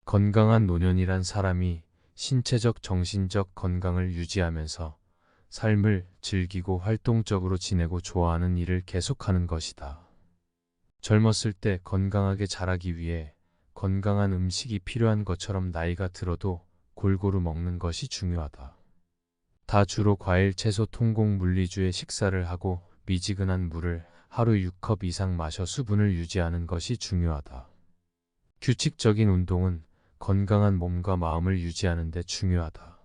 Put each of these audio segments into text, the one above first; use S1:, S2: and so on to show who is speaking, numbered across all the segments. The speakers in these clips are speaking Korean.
S1: 건강한 노년이란 사람이 신체적, 정신적 건강을 유지하면서 삶을 즐기고 활동적으로 지내고 좋아하는 일을 계속하는 것이다. 젊었을 때 건강하게 자라기 위해 건강한 음식이 필요한 것처럼 나이가 들어도 골고루 먹는 것이 중요하다. 다 주로 과일, 채소, 통곡, 물리주의 식사를 하고 미지근한 물을 하루 6컵 이상 마셔 수분을 유지하는 것이 중요하다. 규칙적인 운동은 건강한 몸과 마음을 유지하는 데 중요하다.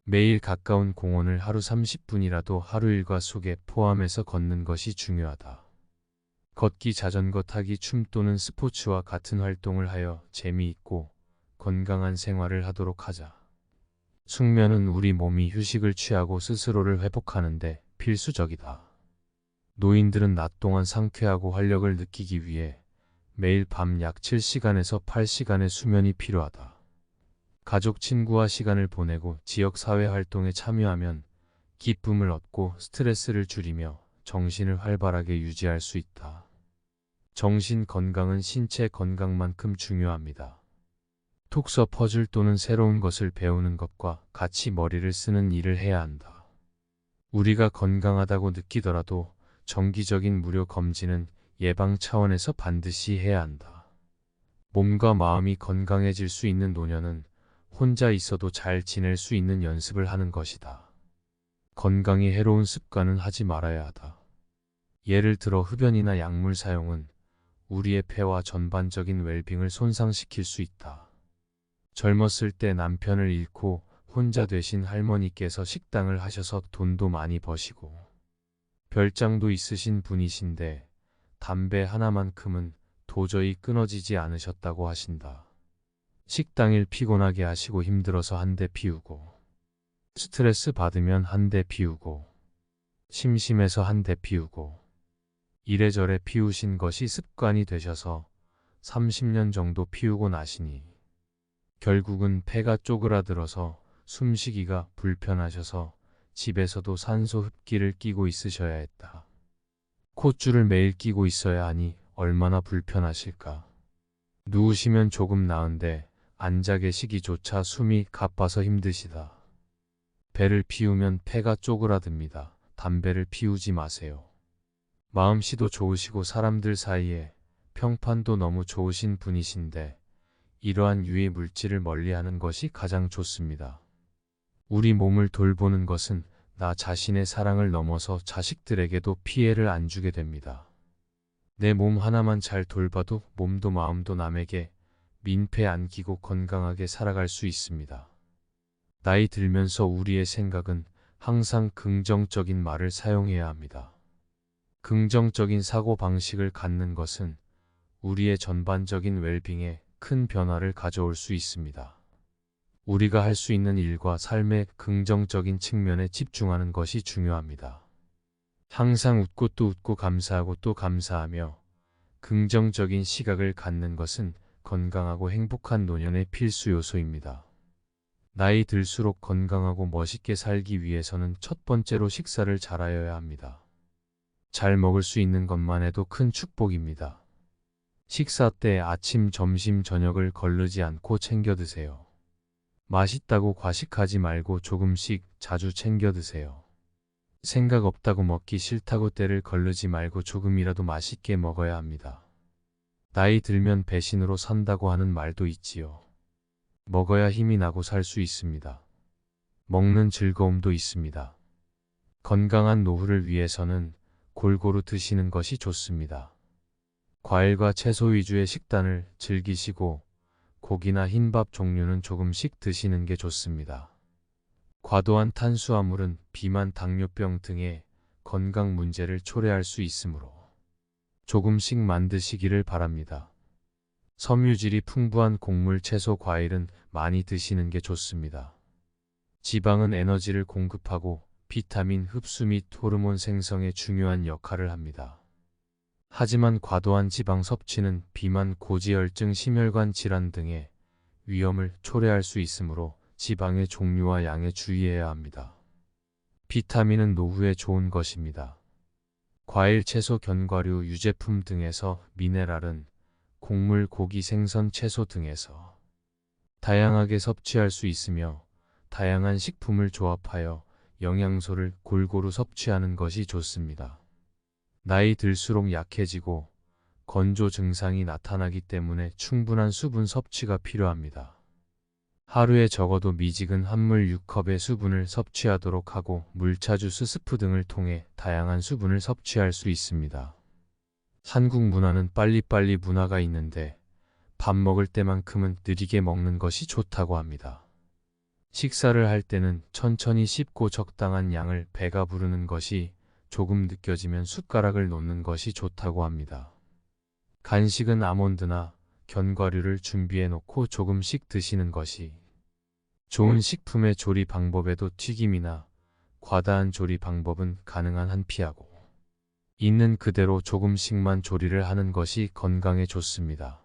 S1: 매일 가까운 공원을 하루 30분이라도 하루 일과 속에 포함해서 걷는 것이 중요하다. 걷기, 자전거 타기, 춤 또는 스포츠와 같은 활동을 하여 재미있고 건강한 생활을 하도록 하자. 숙면은 우리 몸이 휴식을 취하고 스스로를 회복하는 데 필수적이다. 노인들은 낮 동안 상쾌하고 활력을 느끼기 위해 매일 밤 약 7시간에서 8시간의 수면이 필요하다. 가족, 친구와 시간을 보내고 지역 사회 활동에 참여하면 기쁨을 얻고 스트레스를 줄이며 정신을 활발하게 유지할 수 있다. 정신 건강은 신체 건강만큼 중요합니다. 독서, 퍼즐 또는 새로운 것을 배우는 것과 같이 머리를 쓰는 일을 해야 한다. 우리가 건강하다고 느끼더라도 정기적인 무료 검진은 예방 차원에서 반드시 해야 한다. 몸과 마음이 건강해질 수 있는 노년은 혼자 있어도 잘 지낼 수 있는 연습을 하는 것이다. 건강에 해로운 습관은 하지 말아야 하다. 예를 들어 흡연이나 약물 사용은 우리의 폐와 전반적인 웰빙을 손상시킬 수 있다. 젊었을 때 남편을 잃고 혼자 되신 할머니께서 식당을 하셔서 돈도 많이 버시고 별장도 있으신 분이신데 담배 하나만큼은 도저히 끊어지지 않으셨다고 하신다. 식당일 피곤하게 하시고 힘들어서 한 대 피우고, 스트레스 받으면 한 대 피우고, 심심해서 한 대 피우고, 이래저래 피우신 것이 습관이 되셔서 30년 정도 피우고 나시니 결국은 폐가 쪼그라들어서 숨쉬기가 불편하셔서 집에서도 산소 흡기를 끼고 있으셔야 했다. 콧줄을 매일 끼고 있어야 하니 얼마나 불편하실까. 누우시면 조금 나은데 앉아 계시기조차 숨이 가빠서 힘드시다. 배를 피우면 폐가 쪼그라듭니다. 담배를 피우지 마세요. 마음씨도 좋으시고 사람들 사이에 평판도 너무 좋으신 분이신데 이러한 유해 물질을 멀리하는 것이 가장 좋습니다. 우리 몸을 돌보는 것은 나 자신의 사랑을 넘어서 자식들에게도 피해를 안 주게 됩니다. 내 몸 하나만 잘 돌봐도 몸도 마음도 남에게 민폐 안 끼고 건강하게 살아갈 수 있습니다. 나이 들면서 우리의 생각은 항상 긍정적인 말을 사용해야 합니다. 긍정적인 사고방식을 갖는 것은 우리의 전반적인 웰빙에 큰 변화를 가져올 수 있습니다. 우리가 할 수 있는 일과 삶의 긍정적인 측면에 집중하는 것이 중요합니다. 항상 웃고 또 웃고 감사하고 또 감사하며 긍정적인 시각을 갖는 것은 건강하고 행복한 노년의 필수 요소입니다. 나이 들수록 건강하고 멋있게 살기 위해서는 첫 번째로 식사를 잘하여야 합니다. 잘 먹을 수 있는 것만 해도 큰 축복입니다. 식사 때 아침, 점심, 저녁을 거르지 않고 챙겨 드세요. 맛있다고 과식하지 말고 조금씩 자주 챙겨 드세요. 생각 없다고 먹기 싫다고 때를 거르지 말고 조금이라도 맛있게 먹어야 합니다. 나이 들면 배신으로 산다고 하는 말도 있지요. 먹어야 힘이 나고 살 수 있습니다. 먹는 즐거움도 있습니다. 건강한 노후를 위해서는 골고루 드시는 것이 좋습니다. 과일과 채소 위주의 식단을 즐기시고 고기나 흰밥 종류는 조금씩 드시는 게 좋습니다. 과도한 탄수화물은 비만, 당뇨병 등의 건강 문제를 초래할 수 있으므로 조금씩만 드시기를 바랍니다. 섬유질이 풍부한 곡물, 채소, 과일은 많이 드시는 게 좋습니다. 지방은 에너지를 공급하고 비타민 흡수 및 호르몬 생성에 중요한 역할을 합니다. 하지만 과도한 지방 섭취는 비만, 고지혈증, 심혈관 질환 등의 위험을 초래할 수 있으므로 지방의 종류와 양에 주의해야 합니다. 비타민은 노후에 좋은 것입니다. 과일, 채소, 견과류, 유제품 등에서 미네랄은 곡물, 고기, 생선, 채소 등에서 다양하게 섭취할 수 있으며 다양한 식품을 조합하여 영양소를 골고루 섭취하는 것이 좋습니다. 나이 들수록 약해지고 건조 증상이 나타나기 때문에 충분한 수분 섭취가 필요합니다. 하루에 적어도 미지근 한 물 6컵의 수분을 섭취하도록 하고 물차, 주스, 스프 등을 통해 다양한 수분을 섭취할 수 있습니다. 한국 문화는 빨리빨리 문화가 있는데 밥 먹을 때만큼은 느리게 먹는 것이 좋다고 합니다. 식사를 할 때는 천천히 씹고 적당한 양을 배가 부르는 것이, 조금 느껴지면 숟가락을 놓는 것이 좋다고 합니다. 간식은 아몬드나 견과류를 준비해 놓고 조금씩 드시는 것이 좋은 식품의 조리 방법에도 튀김이나 과다한 조리 방법은 가능한 한 피하고 있는 그대로 조금씩만 조리를 하는 것이 건강에 좋습니다.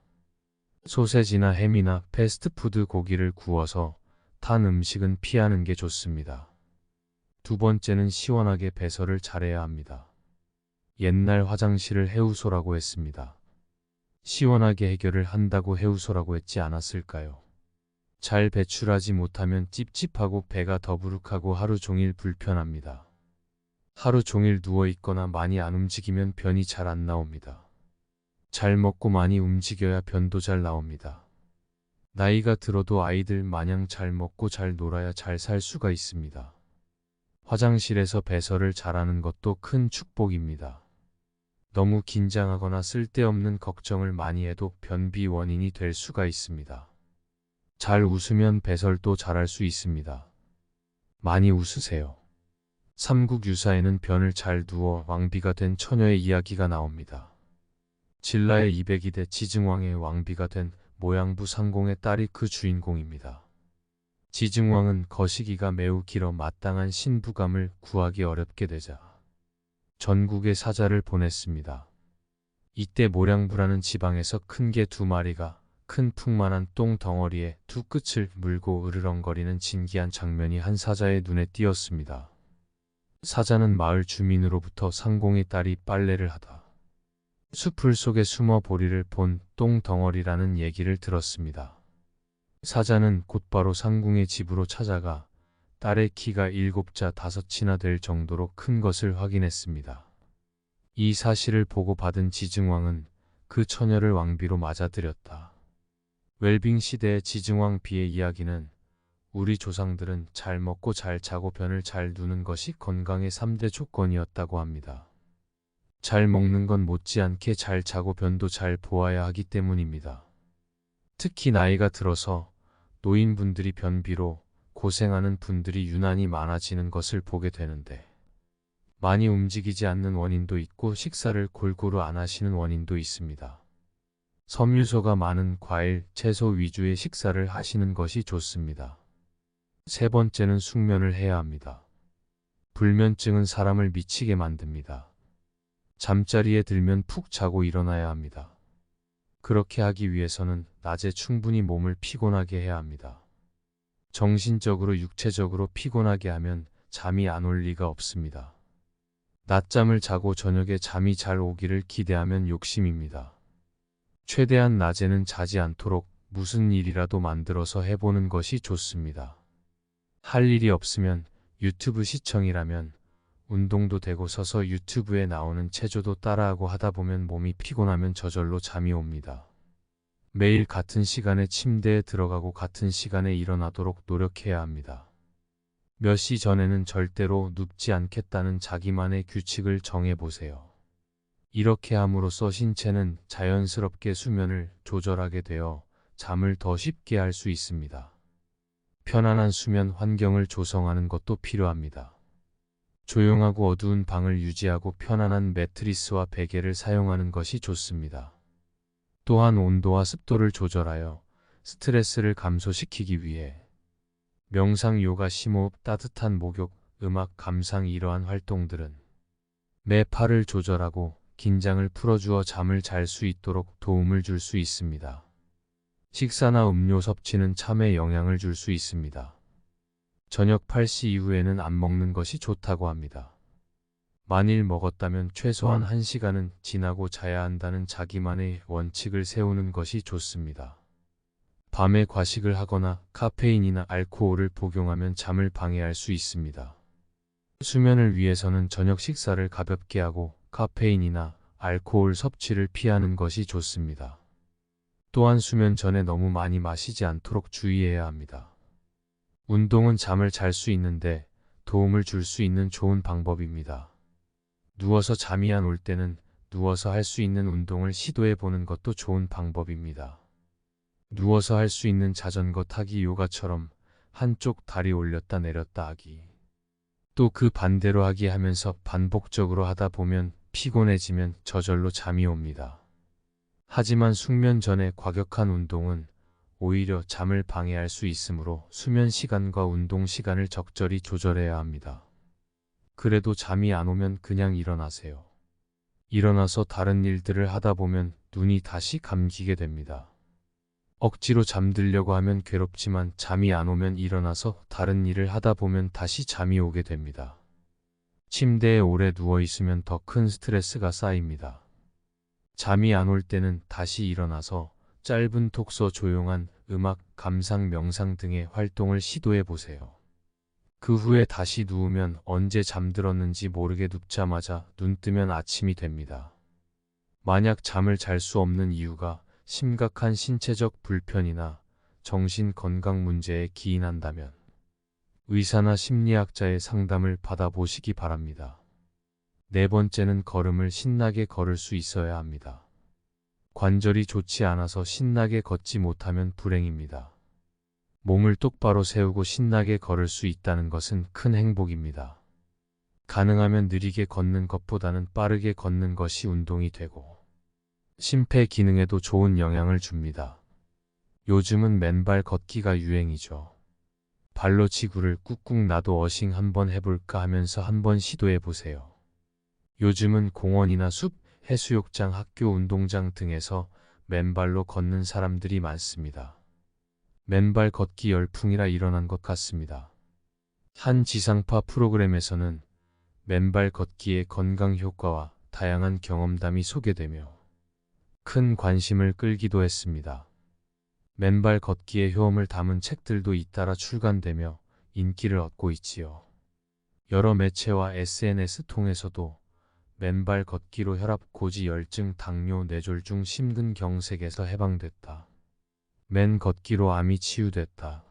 S1: 소세지나 햄이나 패스트푸드 고기를 구워서 탄 음식은 피하는 게 좋습니다. 두 번째는 시원하게 배설을 잘해야 합니다. 옛날 화장실을 해우소라고 했습니다. 시원하게 해결을 한다고 해우소라고 했지 않았을까요? 잘 배출하지 못하면 찝찝하고 배가 더부룩하고 하루 종일 불편합니다. 하루 종일 누워있거나 많이 안 움직이면 변이 잘 안 나옵니다. 잘 먹고 많이 움직여야 변도 잘 나옵니다. 나이가 들어도 아이들 마냥 잘 먹고 잘 놀아야 잘 살 수가 있습니다. 화장실에서 배설을 잘하는 것도 큰 축복입니다. 너무 긴장하거나 쓸데없는 걱정을 많이 해도 변비 원인이 될 수가 있습니다. 잘 웃으면 배설도 잘할 수 있습니다. 많이 웃으세요. 삼국유사에는 변을 잘 두어 왕비가 된 처녀의 이야기가 나옵니다. 진라의 202대 지증왕의 왕비가 된 모양부 상공의 딸이 그 주인공입니다. 지증왕은 거시기가 매우 길어 마땅한 신부감을 구하기 어렵게 되자 전국에 사자를 보냈습니다. 이때 모량부라는 지방에서 큰 개 2마리가 큰 풍만한 똥 덩어리에 두 끝을 물고 으르렁거리는 진기한 장면이 한 사자의 눈에 띄었습니다. 사자는 마을 주민으로부터 상공의 딸이 빨래를 하다 숲풀 속에 숨어 보리를 본 똥덩어리라는 얘기를 들었습니다. 사자는 곧바로 상궁의 집으로 찾아가 딸의 키가 7자 5치나 될 정도로 큰 것을 확인했습니다. 이 사실을 보고 받은 지증왕은 그 처녀를 왕비로 맞아들였다. 웰빙 시대의 지증왕 비의 이야기는 우리 조상들은 잘 먹고 잘 자고 변을 잘 두는 것이 건강의 3대 조건이었다고 합니다. 잘 먹는 건 못지않게 잘 자고 변도 잘 보아야 하기 때문입니다. 특히 나이가 들어서 노인분들이 변비로 고생하는 분들이 유난히 많아지는 것을 보게 되는데, 많이 움직이지 않는 원인도 있고 식사를 골고루 안 하시는 원인도 있습니다. 섬유소가 많은 과일, 채소 위주의 식사를 하시는 것이 좋습니다. 세 번째는 숙면을 해야 합니다. 불면증은 사람을 미치게 만듭니다. 잠자리에 들면 푹 자고 일어나야 합니다. 그렇게 하기 위해서는 낮에 충분히 몸을 피곤하게 해야 합니다. 정신적으로 육체적으로 피곤하게 하면 잠이 안 올 리가 없습니다. 낮잠을 자고 저녁에 잠이 잘 오기를 기대하면 욕심입니다. 최대한 낮에는 자지 않도록 무슨 일이라도 만들어서 해보는 것이 좋습니다. 할 일이 없으면 유튜브 시청이라면 운동도 되고 서서 유튜브에 나오는 체조도 따라하고 하다 보면 몸이 피곤하면 저절로 잠이 옵니다. 매일 같은 시간에 침대에 들어가고 같은 시간에 일어나도록 노력해야 합니다. 몇 시 전에는 절대로 눕지 않겠다는 자기만의 규칙을 정해보세요. 이렇게 함으로써 신체는 자연스럽게 수면을 조절하게 되어 잠을 더 쉽게 할 수 있습니다. 편안한 수면 환경을 조성하는 것도 필요합니다. 조용하고 어두운 방을 유지하고 편안한 매트리스와 베개를 사용하는 것이 좋습니다. 또한 온도와 습도를 조절하여 스트레스를 감소시키기 위해 명상, 요가, 심호흡, 따뜻한 목욕, 음악 감상 이러한 활동들은 내 팔을 조절하고 긴장을 풀어주어 잠을 잘 수 있도록 도움을 줄 수 있습니다. 식사나 음료 섭취는 잠에 영향을 줄 수 있습니다. 저녁 8시 이후에는 안 먹는 것이 좋다고 합니다. 만일 먹었다면 최소한 1시간은 지나고 자야 한다는 자기만의 원칙을 세우는 것이 좋습니다. 밤에 과식을 하거나 카페인이나 알코올을 복용하면 잠을 방해할 수 있습니다. 수면을 위해서는 저녁 식사를 가볍게 하고 카페인이나 알코올 섭취를 피하는 것이 좋습니다. 또한 수면 전에 너무 많이 마시지 않도록 주의해야 합니다. 운동은 잠을 잘 수 있는데 도움을 줄 수 있는 좋은 방법입니다. 누워서 잠이 안 올 때는 누워서 할 수 있는 운동을 시도해 보는 것도 좋은 방법입니다. 누워서 할 수 있는 자전거 타기, 요가처럼 한쪽 다리 올렸다 내렸다 하기, 또 그 반대로 하기 하면서 반복적으로 하다 보면 피곤해지면 저절로 잠이 옵니다. 하지만 숙면 전에 과격한 운동은 오히려 잠을 방해할 수 있으므로 수면 시간과 운동 시간을 적절히 조절해야 합니다. 그래도 잠이 안 오면 그냥 일어나세요. 일어나서 다른 일들을 하다 보면 눈이 다시 감기게 됩니다. 억지로 잠들려고 하면 괴롭지만 잠이 안 오면 일어나서 다른 일을 하다 보면 다시 잠이 오게 됩니다. 침대에 오래 누워 있으면 더 큰 스트레스가 쌓입니다. 잠이 안 올 때는 다시 일어나서 짧은 독서, 조용한 음악, 감상, 명상 등의 활동을 시도해 보세요. 그 후에 다시 누우면 언제 잠들었는지 모르게 눕자마자 눈 뜨면 아침이 됩니다. 만약 잠을 잘 수 없는 이유가 심각한 신체적 불편이나 정신 건강 문제에 기인한다면 의사나 심리학자의 상담을 받아보시기 바랍니다. 네 번째는 걸음을 신나게 걸을 수 있어야 합니다. 관절이 좋지 않아서 신나게 걷지 못하면 불행입니다. 몸을 똑바로 세우고 신나게 걸을 수 있다는 것은 큰 행복입니다. 가능하면 느리게 걷는 것보다는 빠르게 걷는 것이 운동이 되고 심폐 기능에도 좋은 영향을 줍니다. 요즘은 맨발 걷기가 유행이죠. 발로 지구를 꾹꾹 놔도 어싱 한번 해볼까 하면서 한번 시도해 보세요. 요즘은 공원이나 숲, 해수욕장, 학교 운동장 등에서 맨발로 걷는 사람들이 많습니다. 맨발 걷기 열풍이라 일어난 것 같습니다. 한 지상파 프로그램에서는 맨발 걷기의 건강 효과와 다양한 경험담이 소개되며 큰 관심을 끌기도 했습니다. 맨발 걷기의 효험을 담은 책들도 잇따라 출간되며 인기를 얻고 있지요. 여러 매체와 SNS 통해서도 맨발 걷기로 혈압, 고지, 열증, 당뇨, 뇌졸중, 심근경색에서 해방됐다. 맨 걷기로 암이 치유됐다.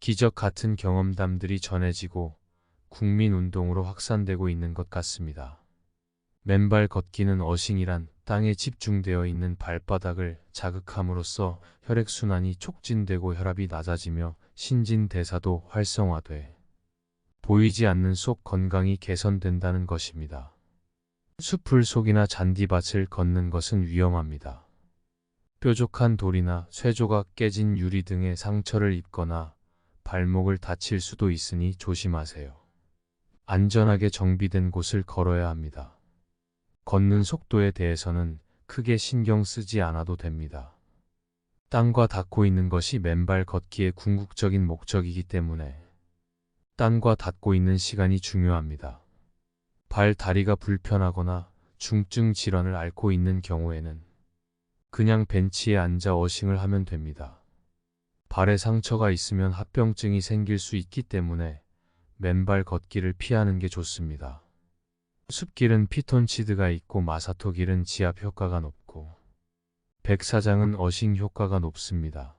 S1: 기적 같은 경험담들이 전해지고 국민운동으로 확산되고 있는 것 같습니다. 맨발 걷기는 어싱이란 땅에 집중되어 있는 발바닥을 자극함으로써 혈액순환이 촉진되고 혈압이 낮아지며 신진대사도 활성화돼 보이지 않는 속 건강이 개선된다는 것입니다. 숲을 속이나 잔디밭을 걷는 것은 위험합니다. 뾰족한 돌이나 쇠조각, 깨진 유리 등의 상처를 입거나 발목을 다칠 수도 있으니 조심하세요. 안전하게 정비된 곳을 걸어야 합니다. 걷는 속도에 대해서는 크게 신경 쓰지 않아도 됩니다. 땅과 닿고 있는 것이 맨발 걷기의 궁극적인 목적이기 때문에 땅과 닿고 있는 시간이 중요합니다. 발, 다리가 불편하거나 중증 질환을 앓고 있는 경우에는 그냥 벤치에 앉아 어싱을 하면 됩니다. 발에 상처가 있으면 합병증이 생길 수 있기 때문에 맨발 걷기를 피하는 게 좋습니다. 숲길은 피톤치드가 있고 마사토길은 지압 효과가 높고 백사장은 어싱 효과가 높습니다.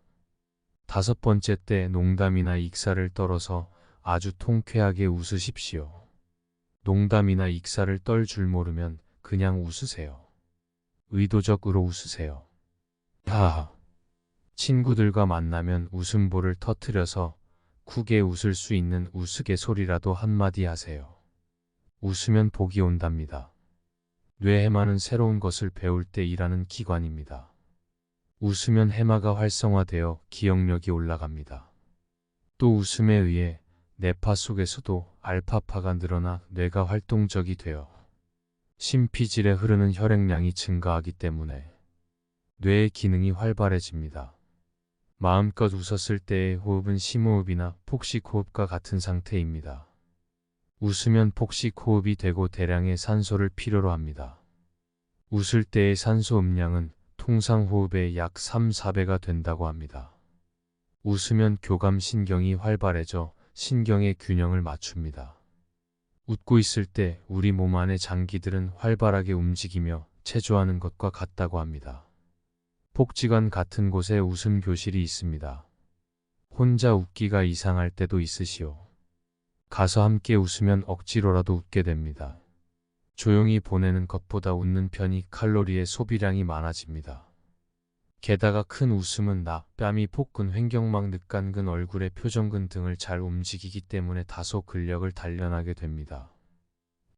S1: 다섯 번째 때 농담이나 익사를 떨어서 아주 통쾌하게 웃으십시오. 농담이나 익사를 떨 줄 모르면 그냥 웃으세요. 의도적으로 웃으세요. 하하. 친구들과 만나면 웃음보를 터뜨려서 크게 웃을 수 있는 우스갯소리라도 한마디 하세요. 웃으면 복이 온답니다. 뇌 해마는 새로운 것을 배울 때 일하는 기관입니다. 웃으면 해마가 활성화되어 기억력이 올라갑니다. 또 웃음에 의해 뇌파 속에서도 알파파가 늘어나 뇌가 활동적이 되어 심피질에 흐르는 혈액량이 증가하기 때문에 뇌의 기능이 활발해집니다. 마음껏 웃었을 때의 호흡은 심호흡이나 폭식호흡과 같은 상태입니다. 웃으면 폭식호흡이 되고 대량의 산소를 필요로 합니다. 웃을 때의 산소 음량은 통상 호흡의 약 3, 4배가 된다고 합니다. 웃으면 교감신경이 활발해져 신경의 균형을 맞춥니다. 웃고 있을 때 우리 몸 안의 장기들은 활발하게 움직이며 체조하는 것과 같다고 합니다. 복지관 같은 곳에 웃음 교실이 있습니다. 혼자 웃기가 이상할 때도 있으시오. 가서 함께 웃으면 억지로라도 웃게 됩니다. 조용히 보내는 것보다 웃는 편이 칼로리의 소비량이 많아집니다. 게다가 큰 웃음은 뺨이 복근, 횡격막, 늑간근, 얼굴의 표정근 등을 잘 움직이기 때문에 다소 근력을 단련하게 됩니다.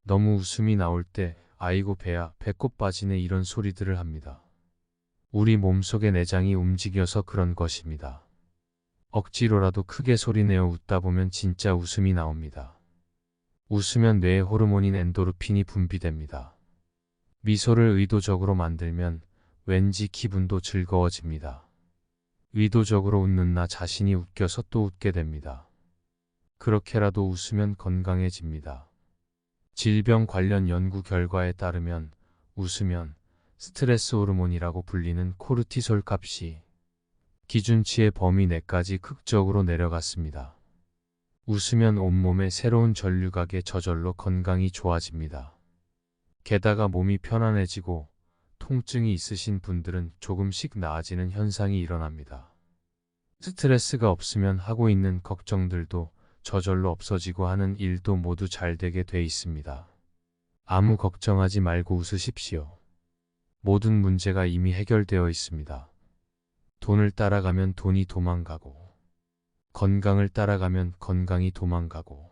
S1: 너무 웃음이 나올 때 아이고 배야, 배꼽 빠지네 이런 소리들을 합니다. 우리 몸속의 내장이 움직여서 그런 것입니다. 억지로라도 크게 소리내어 웃다 보면 진짜 웃음이 나옵니다. 웃으면 뇌의 호르몬인 엔도르핀이 분비됩니다. 미소를 의도적으로 만들면 왠지 기분도 즐거워집니다. 의도적으로 웃는 나 자신이 웃겨서 또 웃게 됩니다. 그렇게라도 웃으면 건강해집니다. 질병 관련 연구 결과에 따르면 웃으면 스트레스 호르몬이라고 불리는 코르티솔 값이 기준치의 범위 내까지 극적으로 내려갔습니다. 웃으면 온몸에 새로운 전류각에 저절로 건강이 좋아집니다. 게다가 몸이 편안해지고 통증이 있으신 분들은 조금씩 나아지는 현상이 일어납니다. 스트레스가 없으면 하고 있는 걱정들도 저절로 없어지고 하는 일도 모두 잘 되게 돼 있습니다. 아무 걱정하지 말고 웃으십시오. 모든 문제가 이미 해결되어 있습니다. 돈을 따라가면 돈이 도망가고, 건강을 따라가면 건강이 도망가고,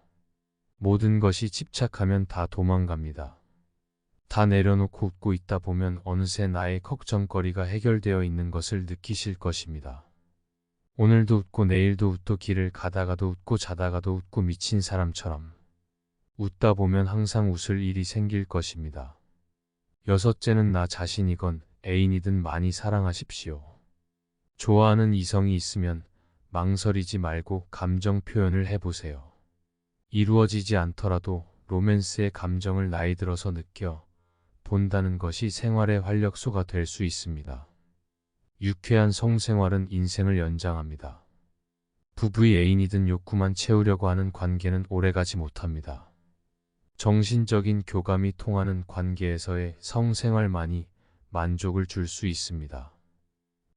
S1: 모든 것이 집착하면 다 도망갑니다. 다 내려놓고 웃고 있다 보면 어느새 나의 걱정거리가 해결되어 있는 것을 느끼실 것입니다. 오늘도 웃고 내일도 웃고 길을 가다가도 웃고 자다가도 웃고 미친 사람처럼 웃다 보면 항상 웃을 일이 생길 것입니다. 여섯째는 나 자신이건 애인이든 많이 사랑하십시오. 좋아하는 이성이 있으면 망설이지 말고 감정 표현을 해보세요. 이루어지지 않더라도 로맨스의 감정을 나이 들어서 느껴 본다는 것이 생활의 활력소가 될 수 있습니다. 유쾌한 성생활은 인생을 연장합니다. 부부의 애인이든 욕구만 채우려고 하는 관계는 오래가지 못합니다. 정신적인 교감이 통하는 관계에서의 성생활만이 만족을 줄 수 있습니다.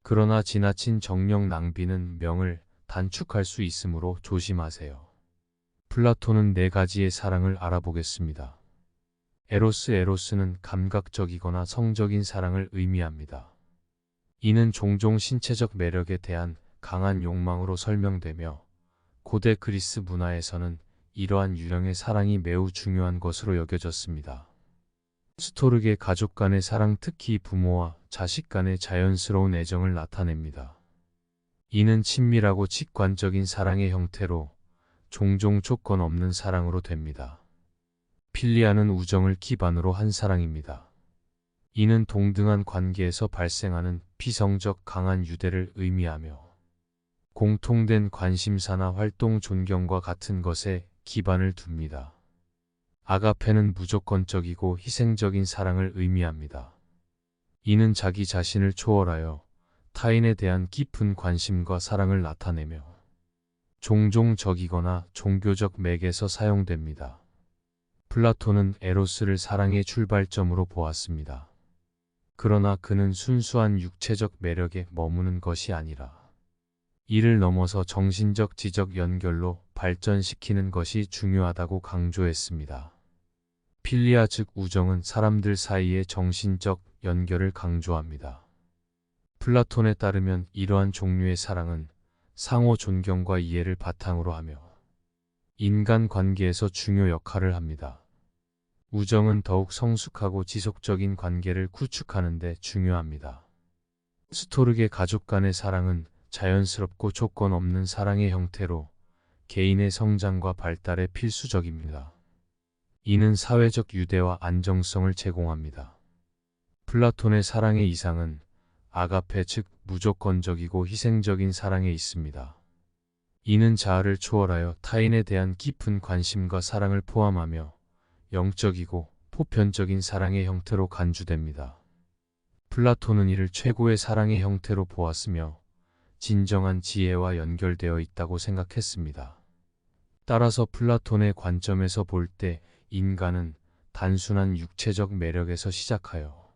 S1: 그러나 지나친 정력 낭비는 명을 단축할 수 있으므로 조심하세요. 플라톤은 4가지의 사랑을 알아보겠습니다. 에로스는 감각적이거나 성적인 사랑을 의미합니다. 이는 종종 신체적 매력에 대한 강한 욕망으로 설명되며 고대 그리스 문화에서는 이러한 유형의 사랑이 매우 중요한 것으로 여겨졌습니다. 스토르게 가족 간의 사랑, 특히 부모와 자식 간의 자연스러운 애정을 나타냅니다. 이는 친밀하고 직관적인 사랑의 형태로 종종 조건 없는 사랑으로 됩니다. 필리아는 우정을 기반으로 한 사랑입니다. 이는 동등한 관계에서 발생하는 피성적 강한 유대를 의미하며 공통된 관심사나 활동, 존경과 같은 것에 기반을 둡니다. 아가페는 무조건적이고 희생적인 사랑을 의미합니다. 이는 자기 자신을 초월하여 타인에 대한 깊은 관심과 사랑을 나타내며 종종 적이거나 종교적 맥에서 사용됩니다. 플라톤은 에로스를 사랑의 출발점으로 보았습니다. 그러나 그는 순수한 육체적 매력에 머무는 것이 아니라 이를 넘어서 정신적 지적 연결로 발전시키는 것이 중요하다고 강조했습니다. 필리아 즉 우정은 사람들 사이의 정신적 연결을 강조합니다. 플라톤에 따르면 이러한 종류의 사랑은 상호 존경과 이해를 바탕으로 하며 인간 관계에서 중요 역할을 합니다. 우정은 더욱 성숙하고 지속적인 관계를 구축하는 데 중요합니다. 스토르게 가족 간의 사랑은 자연스럽고 조건 없는 사랑의 형태로 개인의 성장과 발달에 필수적입니다. 이는 사회적 유대와 안정성을 제공합니다. 플라톤의 사랑의 이상은 아가페 즉 무조건적이고 희생적인 사랑에 있습니다. 이는 자아를 초월하여 타인에 대한 깊은 관심과 사랑을 포함하며 영적이고 보편적인 사랑의 형태로 간주됩니다. 플라톤은 이를 최고의 사랑의 형태로 보았으며 진정한 지혜와 연결되어 있다고 생각했습니다. 따라서 플라톤의 관점에서 볼 때 인간은 단순한 육체적 매력에서 시작하여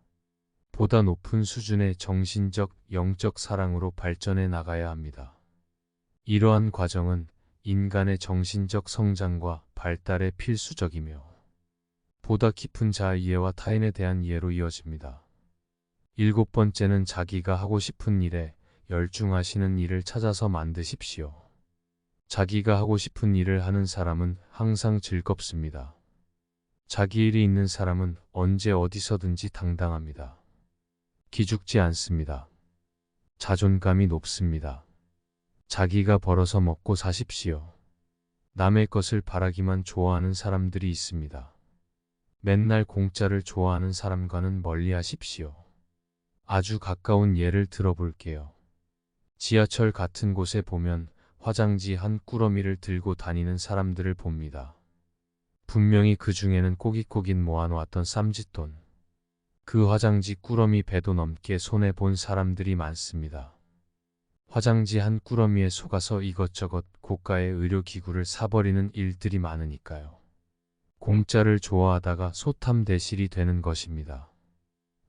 S1: 보다 높은 수준의 정신적, 영적 사랑으로 발전해 나가야 합니다. 이러한 과정은 인간의 정신적 성장과 발달에 필수적이며 보다 깊은 자아이해와 타인에 대한 이해로 이어집니다. 7번째는 자기가 하고 싶은 일에 열중하시는 일을 찾아서 만드십시오. 자기가 하고 싶은 일을 하는 사람은 항상 즐겁습니다. 자기 일이 있는 사람은 언제 어디서든지 당당합니다. 기죽지 않습니다. 자존감이 높습니다. 자기가 벌어서 먹고 사십시오. 남의 것을 바라기만 좋아하는 사람들이 있습니다. 맨날 공짜를 좋아하는 사람과는 멀리 하십시오. 아주 가까운 예를 들어볼게요. 지하철 같은 곳에 보면 화장지 한 꾸러미를 들고 다니는 사람들을 봅니다. 분명히 그 중에는 꼬깃꼬깃 모아놓았던 쌈짓돈. 그 화장지 꾸러미 배도 넘게 손해본 사람들이 많습니다. 화장지 한 꾸러미에 속아서 이것저것 고가의 의료기구를 사버리는 일들이 많으니까요. 공짜를 좋아하다가 소탐대실이 되는 것입니다.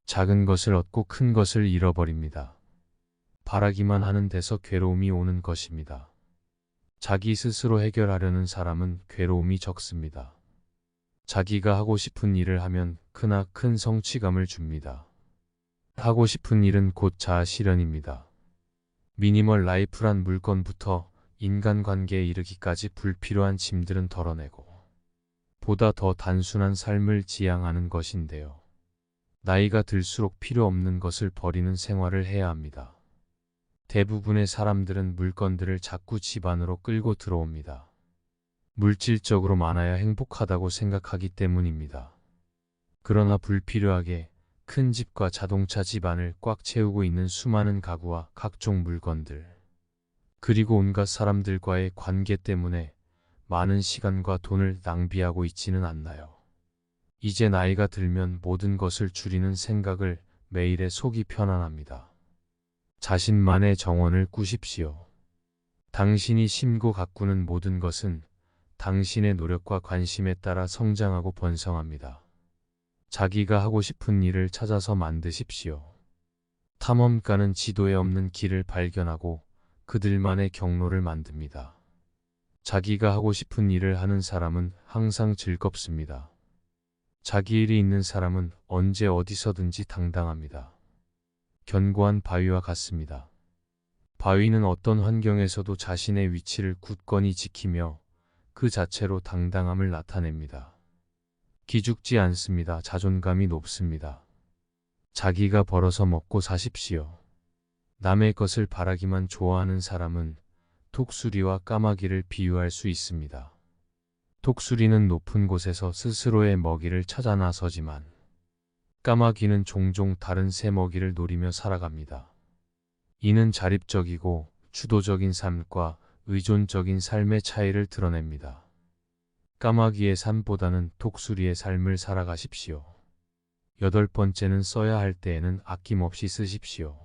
S1: 작은 것을 얻고 큰 것을 잃어버립니다. 바라기만 하는 데서 괴로움이 오는 것입니다. 자기 스스로 해결하려는 사람은 괴로움이 적습니다. 자기가 하고 싶은 일을 하면 크나큰 성취감을 줍니다. 하고 싶은 일은 곧 자아 실현입니다. 미니멀 라이프란 물건부터 인간관계에 이르기까지 불필요한 짐들은 덜어내고 보다 더 단순한 삶을 지향하는 것인데요. 나이가 들수록 필요 없는 것을 버리는 생활을 해야 합니다. 대부분의 사람들은 물건들을 자꾸 집 안으로 끌고 들어옵니다. 물질적으로 많아야 행복하다고 생각하기 때문입니다. 그러나 불필요하게 큰 집과 자동차 집안을 꽉 채우고 있는 수많은 가구와 각종 물건들, 그리고 온갖 사람들과의 관계 때문에 많은 시간과 돈을 낭비하고 있지는 않나요? 이제 나이가 들면 모든 것을 줄이는 생각을 매일에 속이 편안합니다. 자신만의 정원을 꾸십시오. 당신이 심고 가꾸는 모든 것은 당신의 노력과 관심에 따라 성장하고 번성합니다. 자기가 하고 싶은 일을 찾아서 만드십시오. 탐험가는 지도에 없는 길을 발견하고 그들만의 경로를 만듭니다. 자기가 하고 싶은 일을 하는 사람은 항상 즐겁습니다. 자기 일이 있는 사람은 언제 어디서든지 당당합니다. 견고한 바위와 같습니다. 바위는 어떤 환경에서도 자신의 위치를 굳건히 지키며 그 자체로 당당함을 나타냅니다. 기죽지 않습니다. 자존감이 높습니다. 자기가 벌어서 먹고 사십시오. 남의 것을 바라기만 좋아하는 사람은 독수리와 까마귀를 비유할 수 있습니다. 독수리는 높은 곳에서 스스로의 먹이를 찾아 나서지만 까마귀는 종종 다른 새 먹이를 노리며 살아갑니다. 이는 자립적이고 주도적인 삶과 의존적인 삶의 차이를 드러냅니다. 까마귀의 삶보다는 독수리의 삶을 살아가십시오. 8번째는 써야 할 때에는 아낌없이 쓰십시오.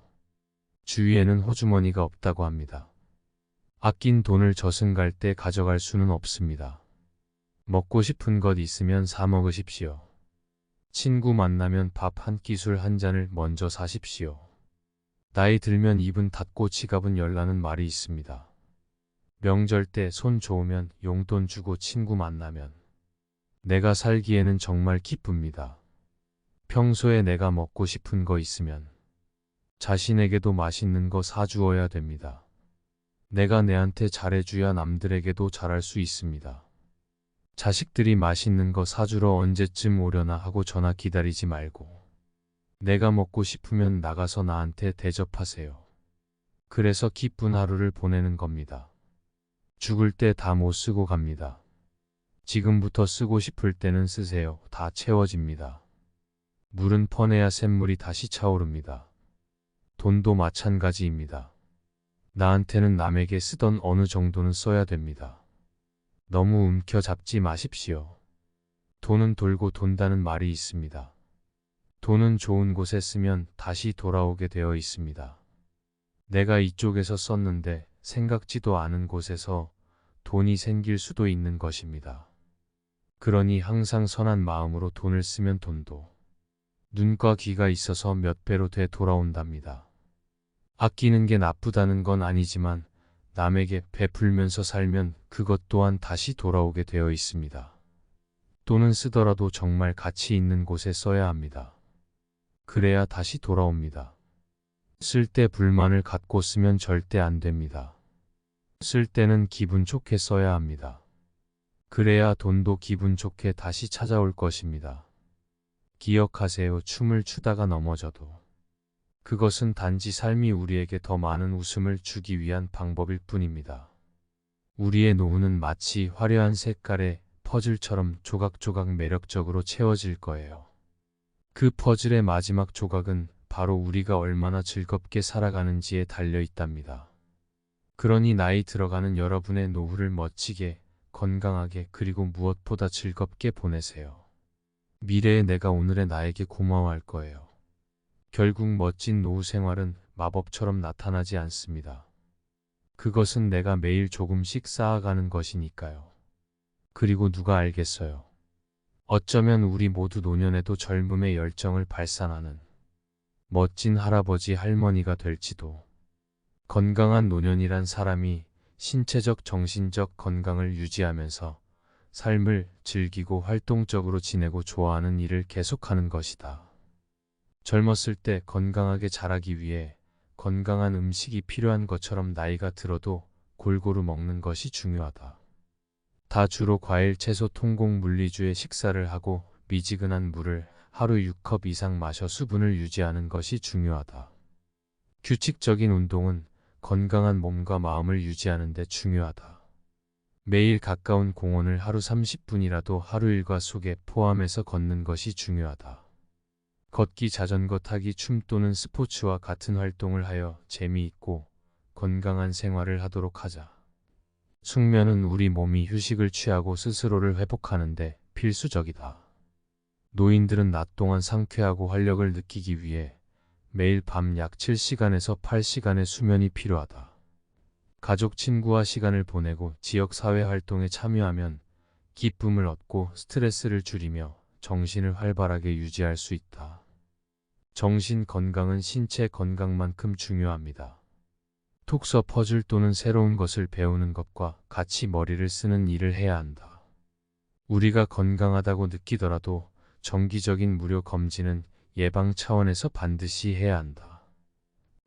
S1: 주위에는 호주머니가 없다고 합니다. 아낀 돈을 저승 갈 때 가져갈 수는 없습니다. 먹고 싶은 것 있으면 사 먹으십시오. 친구 만나면 밥 한 끼 술 한 잔을 먼저 사십시오. 나이 들면 입은 닫고 지갑은 열라는 말이 있습니다. 명절 때 손 좋으면 용돈 주고 친구 만나면 내가 살기에는 정말 기쁩니다. 평소에 내가 먹고 싶은 거 있으면 자신에게도 맛있는 거 사주어야 됩니다. 내가 내한테 잘해줘야 남들에게도 잘할 수 있습니다. 자식들이 맛있는 거 사주러 언제쯤 오려나 하고 전화 기다리지 말고 내가 먹고 싶으면 나가서 나한테 대접하세요. 그래서 기쁜 하루를 보내는 겁니다. 죽을 때 다 못 쓰고 갑니다. 지금부터 쓰고 싶을 때는 쓰세요. 다 채워집니다. 물은 퍼내야 샘물이 다시 차오릅니다. 돈도 마찬가지입니다. 나한테는 남에게 쓰던 어느 정도는 써야 됩니다. 너무 움켜잡지 마십시오. 돈은 돌고 돈다는 말이 있습니다. 돈은 좋은 곳에 쓰면 다시 돌아오게 되어 있습니다. 내가 이쪽에서 썼는데 생각지도 않은 곳에서 돈이 생길 수도 있는 것입니다. 그러니 항상 선한 마음으로 돈을 쓰면 돈도 눈과 귀가 있어서 몇 배로 돼 돌아온답니다. 아끼는 게 나쁘다는 건 아니지만 남에게 베풀면서 살면 그것 또한 다시 돌아오게 되어 있습니다. 돈은 쓰더라도 정말 가치 있는 곳에 써야 합니다. 그래야 다시 돌아옵니다. 쓸 때 불만을 갖고 쓰면 절대 안 됩니다. 쓸 때는 기분 좋게 써야 합니다. 그래야 돈도 기분 좋게 다시 찾아올 것입니다. 기억하세요. 춤을 추다가 넘어져도 그것은 단지 삶이 우리에게 더 많은 웃음을 주기 위한 방법일 뿐입니다. 우리의 노후는 마치 화려한 색깔의 퍼즐처럼 조각조각 매력적으로 채워질 거예요. 그 퍼즐의 마지막 조각은 바로 우리가 얼마나 즐겁게 살아가는지에 달려 있답니다. 그러니 나이 들어가는 여러분의 노후를 멋지게, 건강하게 그리고 무엇보다 즐겁게 보내세요. 미래의 내가 오늘의 나에게 고마워할 거예요. 결국 멋진 노후 생활은 마법처럼 나타나지 않습니다. 그것은 내가 매일 조금씩 쌓아가는 것이니까요. 그리고 누가 알겠어요. 어쩌면 우리 모두 노년에도 젊음의 열정을 발산하는 멋진 할아버지 할머니가 될지도. 건강한 노년이란 사람이 신체적 정신적 건강을 유지하면서 삶을 즐기고 활동적으로 지내고 좋아하는 일을 계속하는 것이다. 젊었을 때 건강하게 자라기 위해 건강한 음식이 필요한 것처럼 나이가 들어도 골고루 먹는 것이 중요하다. 다 주로 과일, 채소, 통곡, 물리주의 식사를 하고 미지근한 물을 하루 6컵 이상 마셔 수분을 유지하는 것이 중요하다. 규칙적인 운동은 건강한 몸과 마음을 유지하는 데 중요하다. 매일 가까운 공원을 하루 30분이라도 하루 일과 속에 포함해서 걷는 것이 중요하다. 걷기, 자전거 타기, 춤 또는 스포츠와 같은 활동을 하여 재미있고 건강한 생활을 하도록 하자. 숙면은 우리 몸이 휴식을 취하고 스스로를 회복하는데 필수적이다. 노인들은 낮 동안 상쾌하고 활력을 느끼기 위해 매일 밤 약 7시간에서 8시간의 수면이 필요하다. 가족, 친구와 시간을 보내고 지역 사회 활동에 참여하면 기쁨을 얻고 스트레스를 줄이며 정신을 활발하게 유지할 수 있다. 정신 건강은 신체 건강만큼 중요합니다. 독서, 퍼즐 또는 새로운 것을 배우는 것과 같이 머리를 쓰는 일을 해야 한다. 우리가 건강하다고 느끼더라도 정기적인 무료 검진은 예방 차원에서 반드시 해야 한다.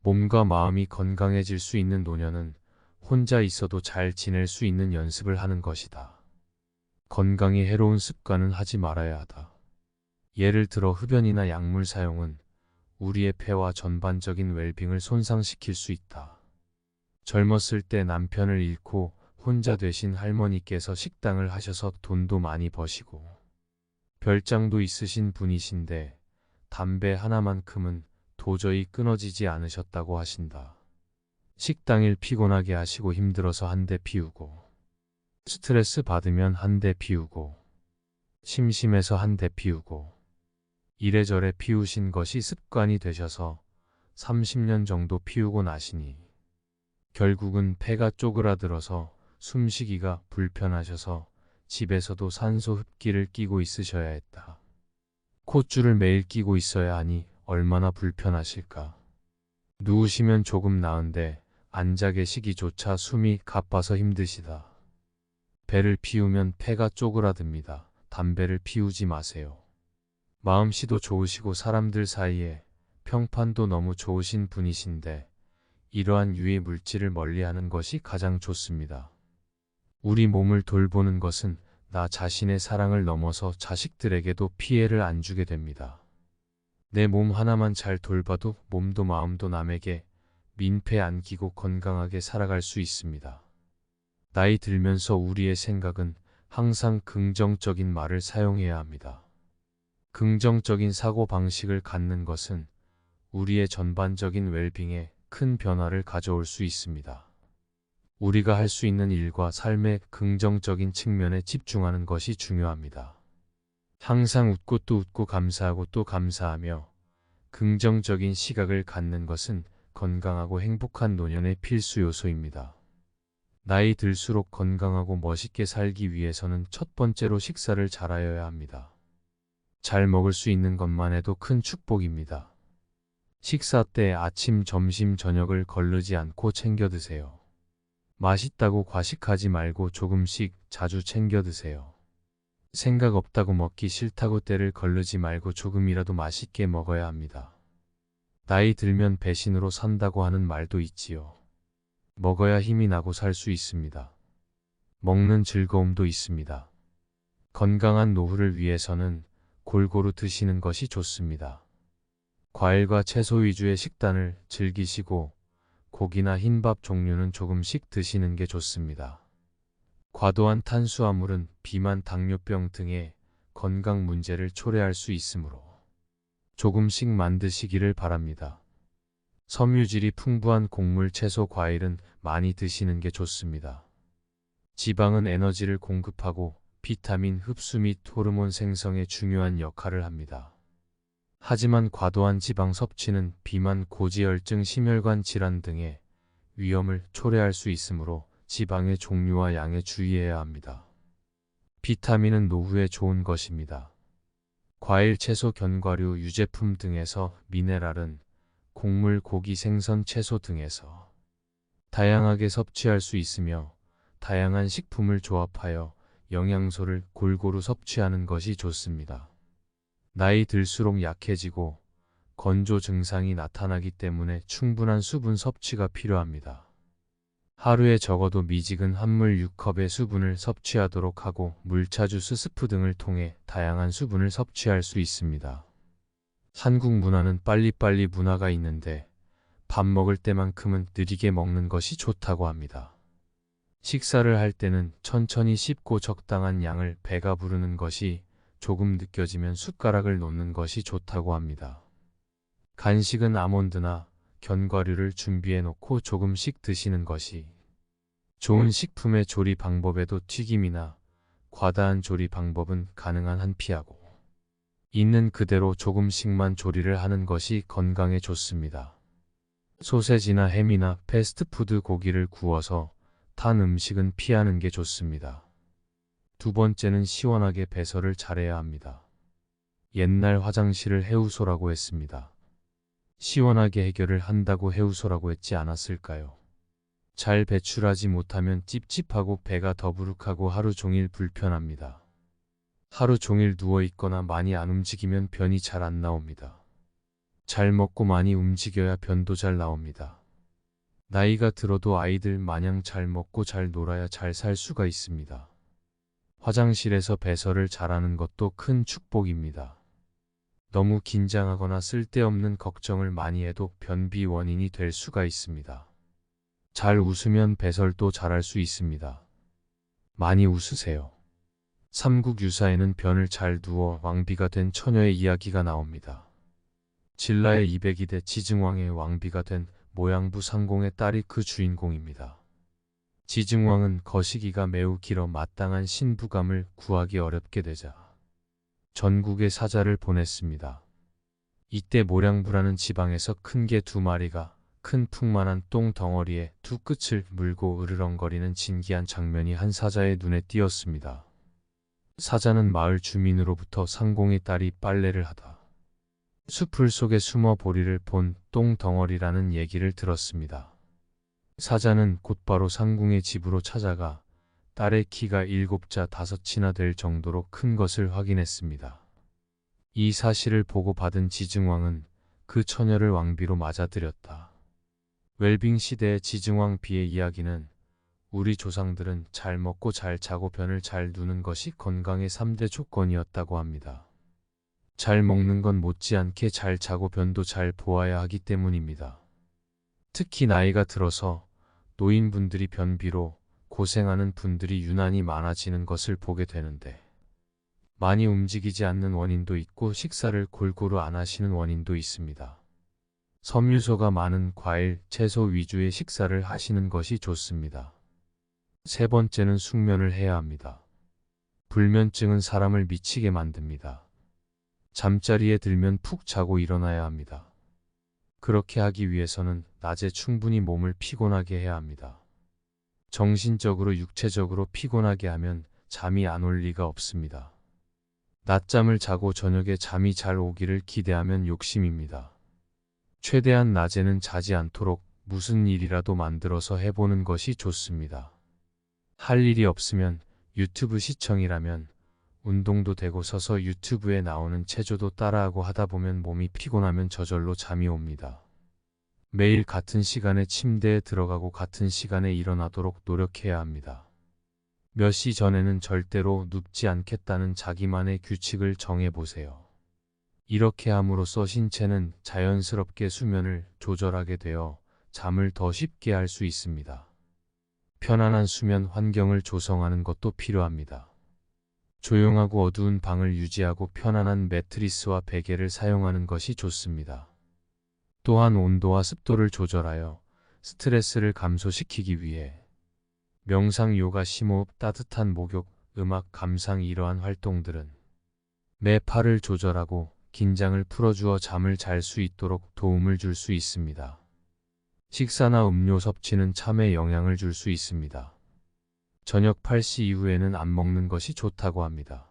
S1: 몸과 마음이 건강해질 수 있는 노년은 혼자 있어도 잘 지낼 수 있는 연습을 하는 것이다. 건강에 해로운 습관은 하지 말아야 하다. 예를 들어 흡연이나 약물 사용은 우리의 폐와 전반적인 웰빙을 손상시킬 수 있다. 젊었을 때 남편을 잃고 혼자 되신 할머니께서 식당을 하셔서 돈도 많이 버시고 별장도 있으신 분이신데 담배 하나만큼은 도저히 끊어지지 않으셨다고 하신다. 식당일 피곤하게 하시고 힘들어서 한 대 피우고, 스트레스 받으면 한 대 피우고, 심심해서 한 대 피우고, 이래저래 피우신 것이 습관이 되셔서 30년 정도 피우고 나시니 결국은 폐가 쪼그라들어서 숨쉬기가 불편하셔서 집에서도 산소 흡기를 끼고 있으셔야 했다. 콧줄을 매일 끼고 있어야 하니 얼마나 불편하실까. 누우시면 조금 나은데 앉아 계시기조차 숨이 가빠서 힘드시다. 배를 피우면 폐가 쪼그라듭니다. 담배를 피우지 마세요. 마음씨도 좋으시고 사람들 사이에 평판도 너무 좋으신 분이신데 이러한 유해 물질을 멀리하는 것이 가장 좋습니다. 우리 몸을 돌보는 것은 나 자신의 사랑을 넘어서 자식들에게도 피해를 안 주게 됩니다. 내 몸 하나만 잘 돌봐도 몸도 마음도 남에게 민폐 안 끼고 건강하게 살아갈 수 있습니다. 나이 들면서 우리의 생각은 항상 긍정적인 말을 사용해야 합니다. 긍정적인 사고방식을 갖는 것은 우리의 전반적인 웰빙에 큰 변화를 가져올 수 있습니다. 우리가 할 수 있는 일과 삶의 긍정적인 측면에 집중하는 것이 중요합니다. 항상 웃고 또 웃고 감사하고 또 감사하며 긍정적인 시각을 갖는 것은 건강하고 행복한 노년의 필수 요소입니다. 나이 들수록 건강하고 멋있게 살기 위해서는 첫 번째로 식사를 잘하여야 합니다. 잘 먹을 수 있는 것만 해도 큰 축복입니다. 식사 때 아침, 점심, 저녁을 거르지 않고 챙겨 드세요. 맛있다고 과식하지 말고 조금씩 자주 챙겨 드세요. 생각 없다고 먹기 싫다고 때를 거르지 말고 조금이라도 맛있게 먹어야 합니다. 나이 들면 배신으로 산다고 하는 말도 있지요. 먹어야 힘이 나고 살 수 있습니다. 먹는 즐거움도 있습니다. 건강한 노후를 위해서는 골고루 드시는 것이 좋습니다. 과일과 채소 위주의 식단을 즐기시고 고기나 흰밥 종류는 조금씩 드시는 게 좋습니다. 과도한 탄수화물은 비만, 당뇨병 등의 건강 문제를 초래할 수 있으므로 조금씩만 드시기를 바랍니다. 섬유질이 풍부한 곡물, 채소, 과일은 많이 드시는 게 좋습니다. 지방은 에너지를 공급하고 비타민 흡수 및 호르몬 생성에 중요한 역할을 합니다. 하지만 과도한 지방 섭취는 비만, 고지혈증, 심혈관 질환 등의 위험을 초래할 수 있으므로 지방의 종류와 양에 주의해야 합니다. 비타민은 노후에 좋은 것입니다. 과일, 채소, 견과류, 유제품 등에서, 미네랄은 곡물, 고기, 생선, 채소 등에서 다양하게 섭취할 수 있으며 다양한 식품을 조합하여 영양소를 골고루 섭취하는 것이 좋습니다. 나이 들수록 약해지고 건조 증상이 나타나기 때문에 충분한 수분 섭취가 필요합니다. 하루에 적어도 미지근 한물 6컵의 수분을 섭취하도록 하고 물차, 주스, 스프 등을 통해 다양한 수분을 섭취할 수 있습니다. 한국 문화는 빨리빨리 문화가 있는데 밥 먹을 때만큼은 느리게 먹는 것이 좋다고 합니다. 식사를 할 때는 천천히 씹고 적당한 양을 배가 부르는 것이, 조금 느껴지면 숟가락을 놓는 것이 좋다고 합니다. 간식은 아몬드나 견과류를 준비해 놓고 조금씩 드시는 것이 좋은 식품의 조리 방법에도 튀김이나 과다한 조리 방법은 가능한 한 피하고 있는 그대로 조금씩만 조리를 하는 것이 건강에 좋습니다. 소세지나 햄이나 패스트푸드, 고기를 구워서 탄 음식은 피하는 게 좋습니다. 두 번째는 시원하게 배설을 잘해야 합니다. 옛날 화장실을 해우소라고 했습니다. 시원하게 해결을 한다고 해우소라고 했지 않았을까요? 잘 배출하지 못하면 찝찝하고 배가 더부룩하고 하루 종일 불편합니다. 하루 종일 누워있거나 많이 안 움직이면 변이 잘 안 나옵니다. 잘 먹고 많이 움직여야 변도 잘 나옵니다. 나이가 들어도 아이들 마냥 잘 먹고 잘 놀아야 잘 살 수가 있습니다. 화장실에서 배설을 잘하는 것도 큰 축복입니다. 너무 긴장하거나 쓸데없는 걱정을 많이 해도 변비 원인이 될 수가 있습니다. 잘 웃으면 배설도 잘할 수 있습니다. 많이 웃으세요. 삼국유사에는 변을 잘 두어 왕비가 된 처녀의 이야기가 나옵니다. 진라의 202대 지증왕의 왕비가 된 모양부 상공의 딸이 그 주인공입니다. 지증왕은 거시기가 매우 길어 마땅한 신부감을 구하기 어렵게 되자 전국에 사자를 보냈습니다. 이때 모량부라는 지방에서 큰 개 2마리가 큰 풍만한 똥 덩어리에 두 끝을 물고 으르렁거리는 진기한 장면이 한 사자의 눈에 띄었습니다. 사자는 마을 주민으로부터 상공의 딸이 빨래를 하다 숲풀 속에 숨어 보리를 본 똥 덩어리라는 얘기를 들었습니다. 사자는 곧바로 상궁의 집으로 찾아가 딸의 키가 7자 5치나 될 정도로 큰 것을 확인했습니다. 이 사실을 보고 받은 지증왕은 그 처녀를 왕비로 맞아들였다. 웰빙 시대의 지증왕 비의 이야기는 우리 조상들은 잘 먹고 잘 자고 변을 잘 두는 것이 건강의 3대 조건이었다고 합니다. 잘 먹는 건 못지않게 잘 자고 변도 잘 보아야 하기 때문입니다. 특히 나이가 들어서 노인분들이 변비로 고생하는 분들이 유난히 많아지는 것을 보게 되는데, 많이 움직이지 않는 원인도 있고 식사를 골고루 안 하시는 원인도 있습니다. 섬유소가 많은 과일, 채소 위주의 식사를 하시는 것이 좋습니다. 세 번째는 숙면을 해야 합니다. 불면증은 사람을 미치게 만듭니다. 잠자리에 들면 푹 자고 일어나야 합니다. 그렇게 하기 위해서는 낮에 충분히 몸을 피곤하게 해야 합니다. 정신적으로 육체적으로 피곤하게 하면 잠이 안 올 리가 없습니다. 낮잠을 자고 저녁에 잠이 잘 오기를 기대하면 욕심입니다. 최대한 낮에는 자지 않도록 무슨 일이라도 만들어서 해보는 것이 좋습니다. 할 일이 없으면 유튜브 시청이라면 운동도 되고 서서 유튜브에 나오는 체조도 따라하고 하다 보면 몸이 피곤하면 저절로 잠이 옵니다. 매일 같은 시간에 침대에 들어가고 같은 시간에 일어나도록 노력해야 합니다. 몇 시 전에는 절대로 눕지 않겠다는 자기만의 규칙을 정해보세요. 이렇게 함으로써 신체는 자연스럽게 수면을 조절하게 되어 잠을 더 쉽게 할 수 있습니다. 편안한 수면 환경을 조성하는 것도 필요합니다. 조용하고 어두운 방을 유지하고 편안한 매트리스와 베개를 사용하는 것이 좋습니다. 또한 온도와 습도를 조절하여 스트레스를 감소시키기 위해 명상, 요가, 심호흡, 따뜻한 목욕, 음악 감상 이러한 활동들은 내 팔을 조절하고 긴장을 풀어주어 잠을 잘 수 있도록 도움을 줄 수 있습니다. 식사나 음료 섭취는 잠에 영향을 줄 수 있습니다. 저녁 8시 이후에는 안 먹는 것이 좋다고 합니다.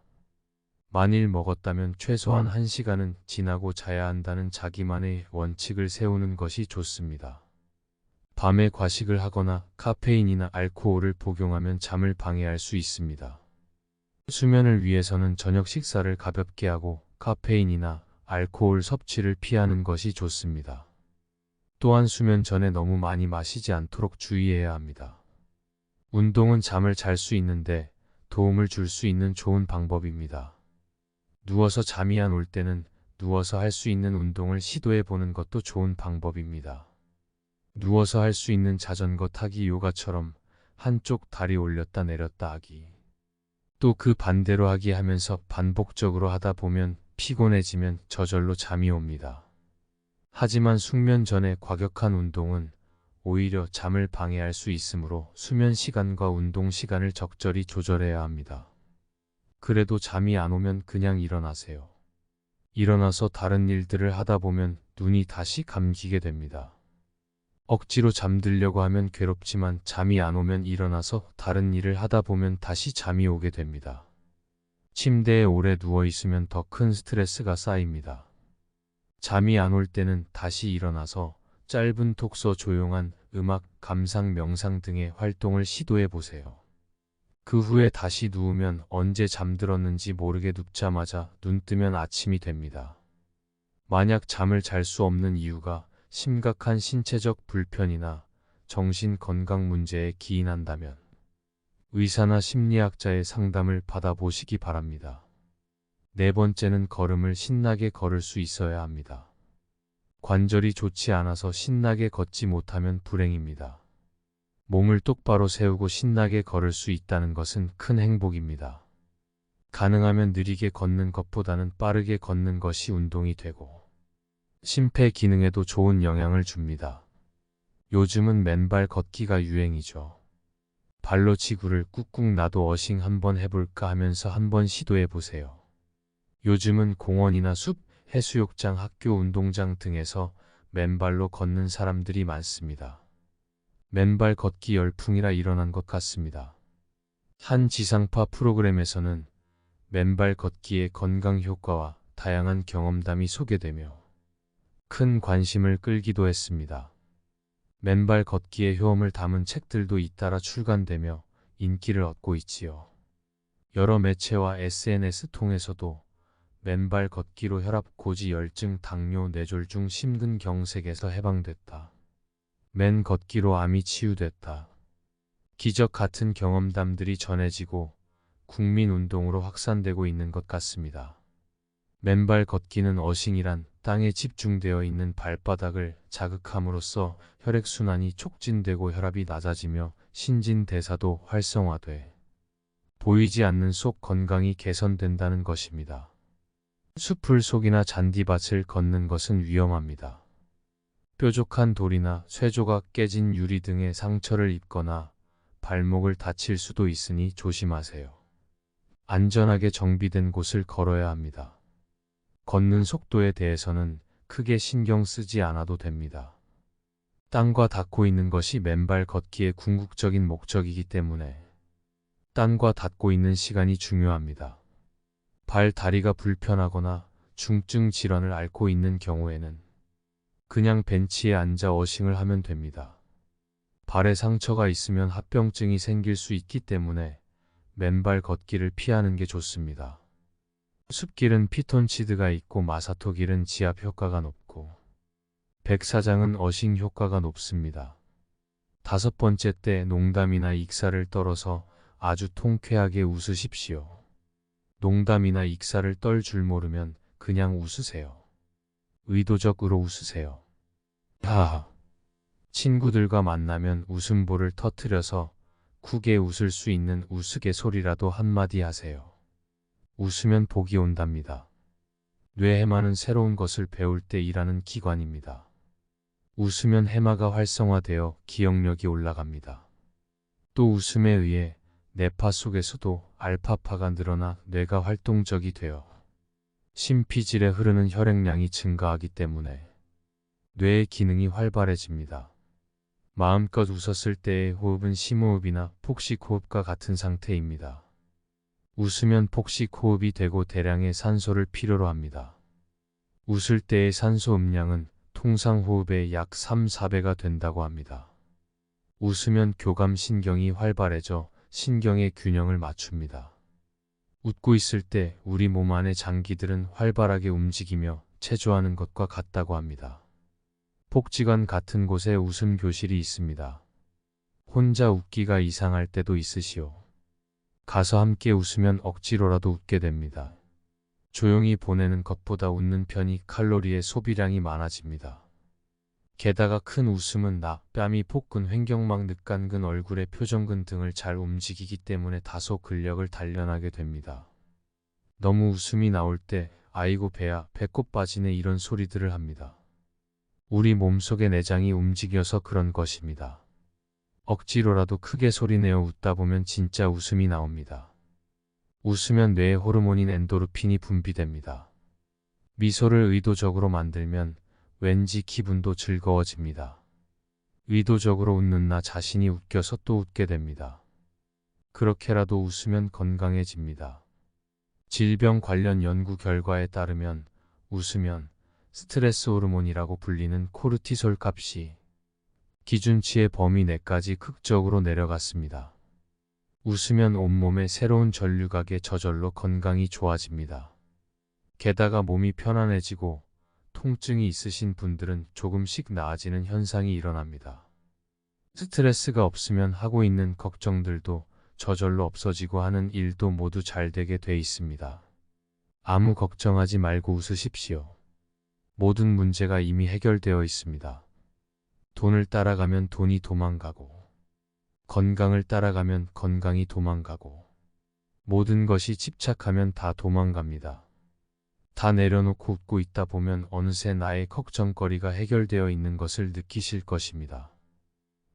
S1: 만일 먹었다면 최소한 1시간은 지나고 자야 한다는 자기만의 원칙을 세우는 것이 좋습니다. 밤에 과식을 하거나 카페인이나 알코올을 복용하면 잠을 방해할 수 있습니다. 수면을 위해서는 저녁 식사를 가볍게 하고 카페인이나 알코올 섭취를 피하는 것이 좋습니다. 또한 수면 전에 너무 많이 마시지 않도록 주의해야 합니다. 운동은 잠을 잘 수 있는데 도움을 줄 수 있는 좋은 방법입니다. 누워서 잠이 안 올 때는 누워서 할 수 있는 운동을 시도해 보는 것도 좋은 방법입니다. 누워서 할 수 있는 자전거 타기, 요가처럼 한쪽 다리 올렸다 내렸다 하기, 또 그 반대로 하기 하면서 반복적으로 하다 보면 피곤해지면 저절로 잠이 옵니다. 하지만 숙면 전에 과격한 운동은 오히려 잠을 방해할 수 있으므로 수면 시간과 운동 시간을 적절히 조절해야 합니다. 그래도 잠이 안 오면 그냥 일어나세요. 일어나서 다른 일들을 하다 보면 눈이 다시 감기게 됩니다. 억지로 잠들려고 하면 괴롭지만 잠이 안 오면 일어나서 다른 일을 하다 보면 다시 잠이 오게 됩니다. 침대에 오래 누워 있으면 더 큰 스트레스가 쌓입니다. 잠이 안 올 때는 다시 일어나서 짧은 독서, 조용한 음악, 감상, 명상 등의 활동을 시도해 보세요. 그 후에 다시 누우면 언제 잠들었는지 모르게 눕자마자 눈 뜨면 아침이 됩니다. 만약 잠을 잘 수 없는 이유가 심각한 신체적 불편이나 정신 건강 문제에 기인한다면 의사나 심리학자의 상담을 받아보시기 바랍니다. 네 번째는 걸음을 신나게 걸을 수 있어야 합니다. 관절이 좋지 않아서 신나게 걷지 못하면 불행입니다. 몸을 똑바로 세우고 신나게 걸을 수 있다는 것은 큰 행복입니다. 가능하면 느리게 걷는 것보다는 빠르게 걷는 것이 운동이 되고 심폐 기능에도 좋은 영향을 줍니다. 요즘은 맨발 걷기가 유행이죠. 발로 지구를 꾹꾹 놔도 어싱 한번 해볼까 하면서 한번 시도해 보세요. 요즘은 공원이나 숲, 해수욕장, 학교 운동장 등에서 맨발로 걷는 사람들이 많습니다. 맨발 걷기 열풍이라 일어난 것 같습니다. 한 지상파 프로그램에서는 맨발 걷기의 건강 효과와 다양한 경험담이 소개되며 큰 관심을 끌기도 했습니다. 맨발 걷기의 효험을 담은 책들도 잇따라 출간되며 인기를 얻고 있지요. 여러 매체와 SNS 통해서도 맨발 걷기로 혈압, 고지, 열증, 당뇨, 뇌졸중, 심근경색에서 해방됐다. 맨 걷기로 암이 치유됐다. 기적 같은 경험담들이 전해지고 국민운동으로 확산되고 있는 것 같습니다. 맨발 걷기는 어싱이란 땅에 집중되어 있는 발바닥을 자극함으로써 혈액순환이 촉진되고 혈압이 낮아지며 신진대사도 활성화돼 보이지 않는 속 건강이 개선된다는 것입니다. 숲을 속이나 잔디밭을 걷는 것은 위험합니다. 뾰족한 돌이나 쇠조각, 깨진 유리 등의 상처를 입거나 발목을 다칠 수도 있으니 조심하세요. 안전하게 정비된 곳을 걸어야 합니다. 걷는 속도에 대해서는 크게 신경 쓰지 않아도 됩니다. 땀과 닿고 있는 것이 맨발 걷기의 궁극적인 목적이기 때문에 땀과 닿고 있는 시간이 중요합니다. 발, 다리가 불편하거나 중증 질환을 앓고 있는 경우에는 그냥 벤치에 앉아 어싱을 하면 됩니다. 발에 상처가 있으면 합병증이 생길 수 있기 때문에 맨발 걷기를 피하는 게 좋습니다. 숲길은 피톤치드가 있고 마사토길은 지압 효과가 높고 백사장은 어싱 효과가 높습니다. 5번째 때 농담이나 익사를 떨어서 아주 통쾌하게 웃으십시오. 농담이나 익사를 떨 줄 모르면 그냥 웃으세요. 의도적으로 웃으세요. 하하. 친구들과 만나면 웃음보를 터뜨려서 크게 웃을 수 있는 우스갯소리라도 한마디 하세요. 웃으면 복이 온답니다. 뇌 해마는 새로운 것을 배울 때 일하는 기관입니다. 웃으면 해마가 활성화되어 기억력이 올라갑니다. 또 웃음에 의해 뇌파 속에서도 알파파가 늘어나 뇌가 활동적이 되어 심피질에 흐르는 혈액량이 증가하기 때문에 뇌의 기능이 활발해집니다. 마음껏 웃었을 때의 호흡은 심호흡이나 폭식호흡과 같은 상태입니다. 웃으면 폭식호흡이 되고 대량의 산소를 필요로 합니다. 웃을 때의 산소 음량은 통상 호흡의 약 3, 4배가 된다고 합니다. 웃으면 교감신경이 활발해져 신경의 균형을 맞춥니다. 웃고 있을 때 우리 몸 안의 장기들은 활발하게 움직이며 체조하는 것과 같다고 합니다. 복지관 같은 곳에 웃음 교실이 있습니다. 혼자 웃기가 이상할 때도 있으시오. 가서 함께 웃으면 억지로라도 웃게 됩니다. 조용히 보내는 것보다 웃는 편이 칼로리의 소비량이 많아집니다. 게다가 큰 웃음은 뺨이 복근, 횡격막, 늑간근, 얼굴의 표정근 등을 잘 움직이기 때문에 다소 근력을 단련하게 됩니다. 너무 웃음이 나올 때 아이고 배야, 배꼽 빠지네 이런 소리들을 합니다. 우리 몸속의 내장이 움직여서 그런 것입니다. 억지로라도 크게 소리내어 웃다 보면 진짜 웃음이 나옵니다. 웃으면 뇌의 호르몬인 엔도르핀이 분비됩니다. 미소를 의도적으로 만들면 왠지 기분도 즐거워집니다. 의도적으로 웃는 나 자신이 웃겨서 또 웃게 됩니다. 그렇게라도 웃으면 건강해집니다. 질병 관련 연구 결과에 따르면 웃으면 스트레스 호르몬이라고 불리는 코르티솔 값이 기준치의 범위 내까지 극적으로 내려갔습니다. 웃으면 온몸에 새로운 전류각에 저절로 건강이 좋아집니다. 게다가 몸이 편안해지고 통증이 있으신 분들은 조금씩 나아지는 현상이 일어납니다. 스트레스가 없으면 하고 있는 걱정들도 저절로 없어지고 하는 일도 모두 잘 되게 돼 있습니다. 아무 걱정하지 말고 웃으십시오. 모든 문제가 이미 해결되어 있습니다. 돈을 따라가면 돈이 도망가고, 건강을 따라가면 건강이 도망가고, 모든 것이 집착하면 다 도망갑니다. 다 내려놓고 웃고 있다 보면 어느새 나의 걱정거리가 해결되어 있는 것을 느끼실 것입니다.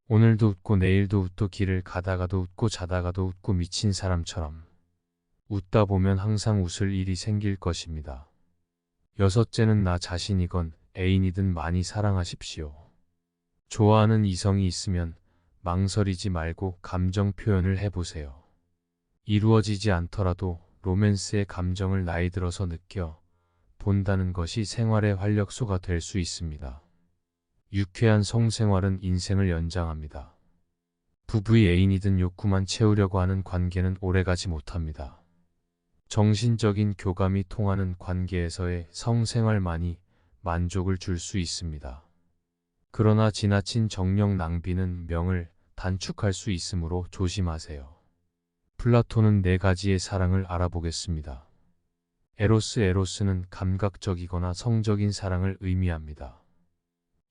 S1: 오늘도 웃고 내일도 웃고 길을 가다가도 웃고 자다가도 웃고 미친 사람처럼 웃다 보면 항상 웃을 일이 생길 것입니다. 6째는 나 자신이건 애인이든 많이 사랑하십시오. 좋아하는 이성이 있으면 망설이지 말고 감정 표현을 해보세요. 이루어지지 않더라도 로맨스의 감정을 나이 들어서 느껴 본다는 것이 생활의 활력소가 될 수 있습니다. 유쾌한 성생활은 인생을 연장합니다. 부부의 애인이든 욕구만 채우려고 하는 관계는 오래가지 못합니다. 정신적인 교감이 통하는 관계에서의 성생활만이 만족을 줄 수 있습니다. 그러나 지나친 정력 낭비는 명을 단축할 수 있으므로 조심하세요. 플라톤은 4가지의 사랑을 알아보겠습니다. 에로스는 감각적이거나 성적인 사랑을 의미합니다.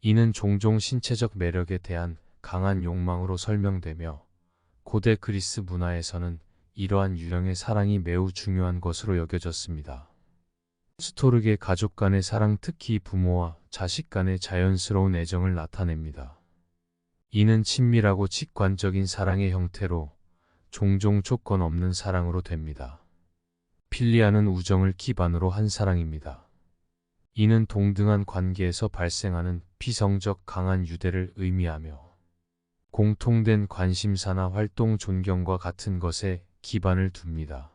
S1: 이는 종종 신체적 매력에 대한 강한 욕망으로 설명되며 고대 그리스 문화에서는 이러한 유형의 사랑이 매우 중요한 것으로 여겨졌습니다. 스토르게 가족 간의 사랑, 특히 부모와 자식 간의 자연스러운 애정을 나타냅니다. 이는 친밀하고 직관적인 사랑의 형태로 종종 조건 없는 사랑으로 됩니다. 필리아는 우정을 기반으로 한 사랑입니다. 이는 동등한 관계에서 발생하는 피성적 강한 유대를 의미하며 공통된 관심사나 활동 존경과 같은 것에 기반을 둡니다.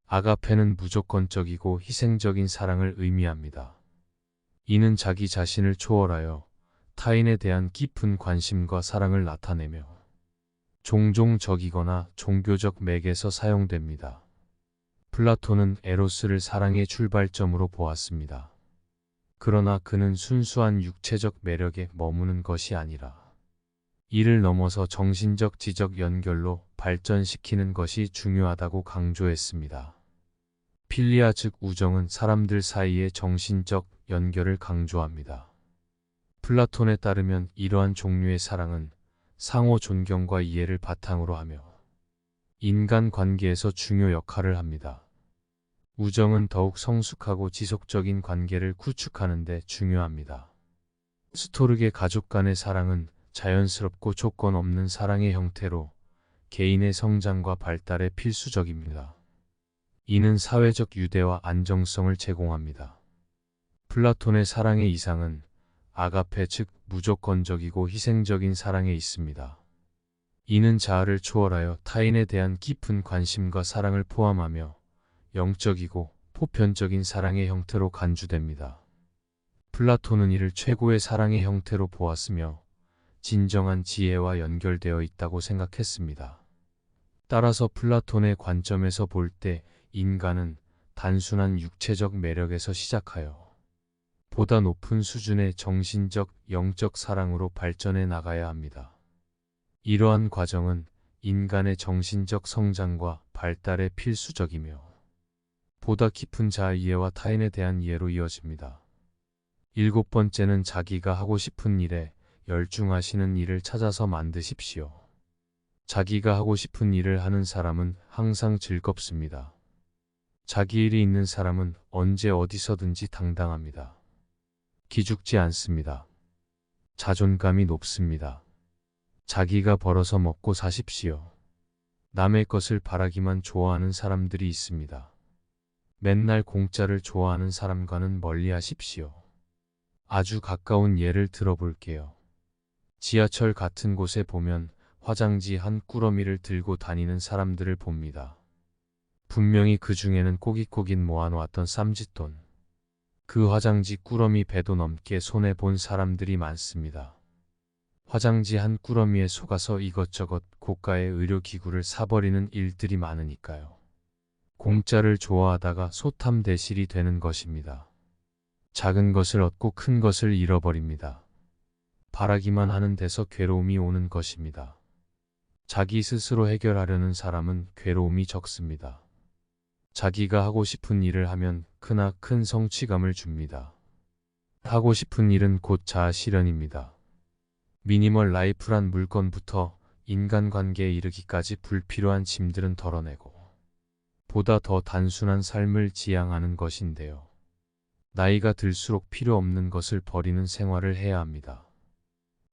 S1: 아가페는 무조건적이고 희생적인 사랑을 의미합니다. 이는 자기 자신을 초월하여 타인에 대한 깊은 관심과 사랑을 나타내며 종종 적이거나 종교적 맥에서 사용됩니다. 플라톤은 에로스를 사랑의 출발점으로 보았습니다. 그러나 그는 순수한 육체적 매력에 머무는 것이 아니라 이를 넘어서 정신적 지적 연결로 발전시키는 것이 중요하다고 강조했습니다. 필리아 즉 우정은 사람들 사이의 정신적 연결을 강조합니다. 플라톤에 따르면 이러한 종류의 사랑은 상호 존경과 이해를 바탕으로 하며 인간 관계에서 중요 역할을 합니다. 우정은 더욱 성숙하고 지속적인 관계를 구축하는 데 중요합니다. 스토르게 가족 간의 사랑은 자연스럽고 조건 없는 사랑의 형태로 개인의 성장과 발달에 필수적입니다. 이는 사회적 유대와 안정성을 제공합니다. 플라톤의 사랑의 이상은 아가페 즉 무조건적이고 희생적인 사랑에 있습니다. 이는 자아를 초월하여 타인에 대한 깊은 관심과 사랑을 포함하며 영적이고 보편적인 사랑의 형태로 간주됩니다. 플라톤은 이를 최고의 사랑의 형태로 보았으며 진정한 지혜와 연결되어 있다고 생각했습니다. 따라서 플라톤의 관점에서 볼 때 인간은 단순한 육체적 매력에서 시작하여 보다 높은 수준의 정신적, 영적 사랑으로 발전해 나가야 합니다. 이러한 과정은 인간의 정신적 성장과 발달에 필수적이며 보다 깊은 자아 이해와 타인에 대한 이해로 이어집니다. 7번째는 자기가 하고 싶은 일에 열중하시는 일을 찾아서 만드십시오. 자기가 하고 싶은 일을 하는 사람은 항상 즐겁습니다. 자기 일이 있는 사람은 언제 어디서든지 당당합니다. 기죽지 않습니다. 자존감이 높습니다. 자기가 벌어서 먹고 사십시오. 남의 것을 바라기만 좋아하는 사람들이 있습니다. 맨날 공짜를 좋아하는 사람과는 멀리 하십시오. 아주 가까운 예를 들어볼게요. 지하철 같은 곳에 보면 화장지 한 꾸러미를 들고 다니는 사람들을 봅니다. 분명히 그 중에는 꼬깃꼬깃 모아놓았던 쌈짓돈. 그 화장지 꾸러미 배도 넘게 손해본 사람들이 많습니다. 화장지 한 꾸러미에 속아서 이것저것 고가의 의료기구를 사버리는 일들이 많으니까요. 공짜를 좋아하다가 소탐대실이 되는 것입니다. 작은 것을 얻고 큰 것을 잃어버립니다. 바라기만 하는 데서 괴로움이 오는 것입니다. 자기 스스로 해결하려는 사람은 괴로움이 적습니다. 자기가 하고 싶은 일을 하면 크나큰 성취감을 줍니다. 하고 싶은 일은 곧 자아 실현입니다. 미니멀 라이프란 물건부터 인간관계에 이르기까지 불필요한 짐들은 덜어내고 보다 더 단순한 삶을 지향하는 것인데요. 나이가 들수록 필요 없는 것을 버리는 생활을 해야 합니다.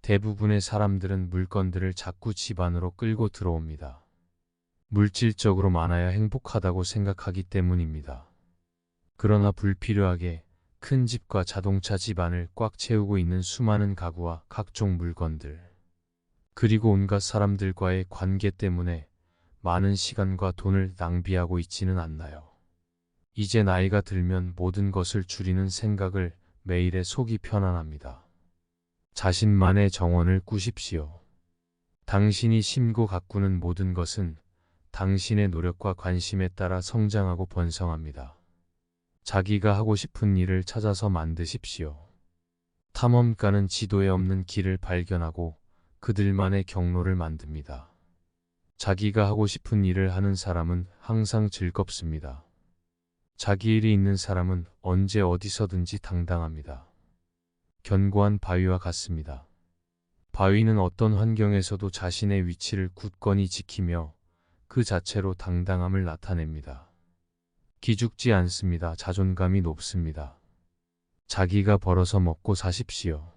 S1: 대부분의 사람들은 물건들을 자꾸 집 안으로 끌고 들어옵니다. 물질적으로 많아야 행복하다고 생각하기 때문입니다. 그러나 불필요하게 큰 집과 자동차 집안을 꽉 채우고 있는 수많은 가구와 각종 물건들, 그리고 온갖 사람들과의 관계 때문에 많은 시간과 돈을 낭비하고 있지는 않나요? 이제 나이가 들면 모든 것을 줄이는 생각을 매일에 속이 편안합니다. 자신만의 정원을 꾸십시오. 당신이 심고 가꾸는 모든 것은 당신의 노력과 관심에 따라 성장하고 번성합니다. 자기가 하고 싶은 일을 찾아서 만드십시오. 탐험가는 지도에 없는 길을 발견하고 그들만의 경로를 만듭니다. 자기가 하고 싶은 일을 하는 사람은 항상 즐겁습니다. 자기 일이 있는 사람은 언제 어디서든지 당당합니다. 견고한 바위와 같습니다. 바위는 어떤 환경에서도 자신의 위치를 굳건히 지키며 그 자체로 당당함을 나타냅니다. 기죽지 않습니다. 자존감이 높습니다. 자기가 벌어서 먹고 사십시오.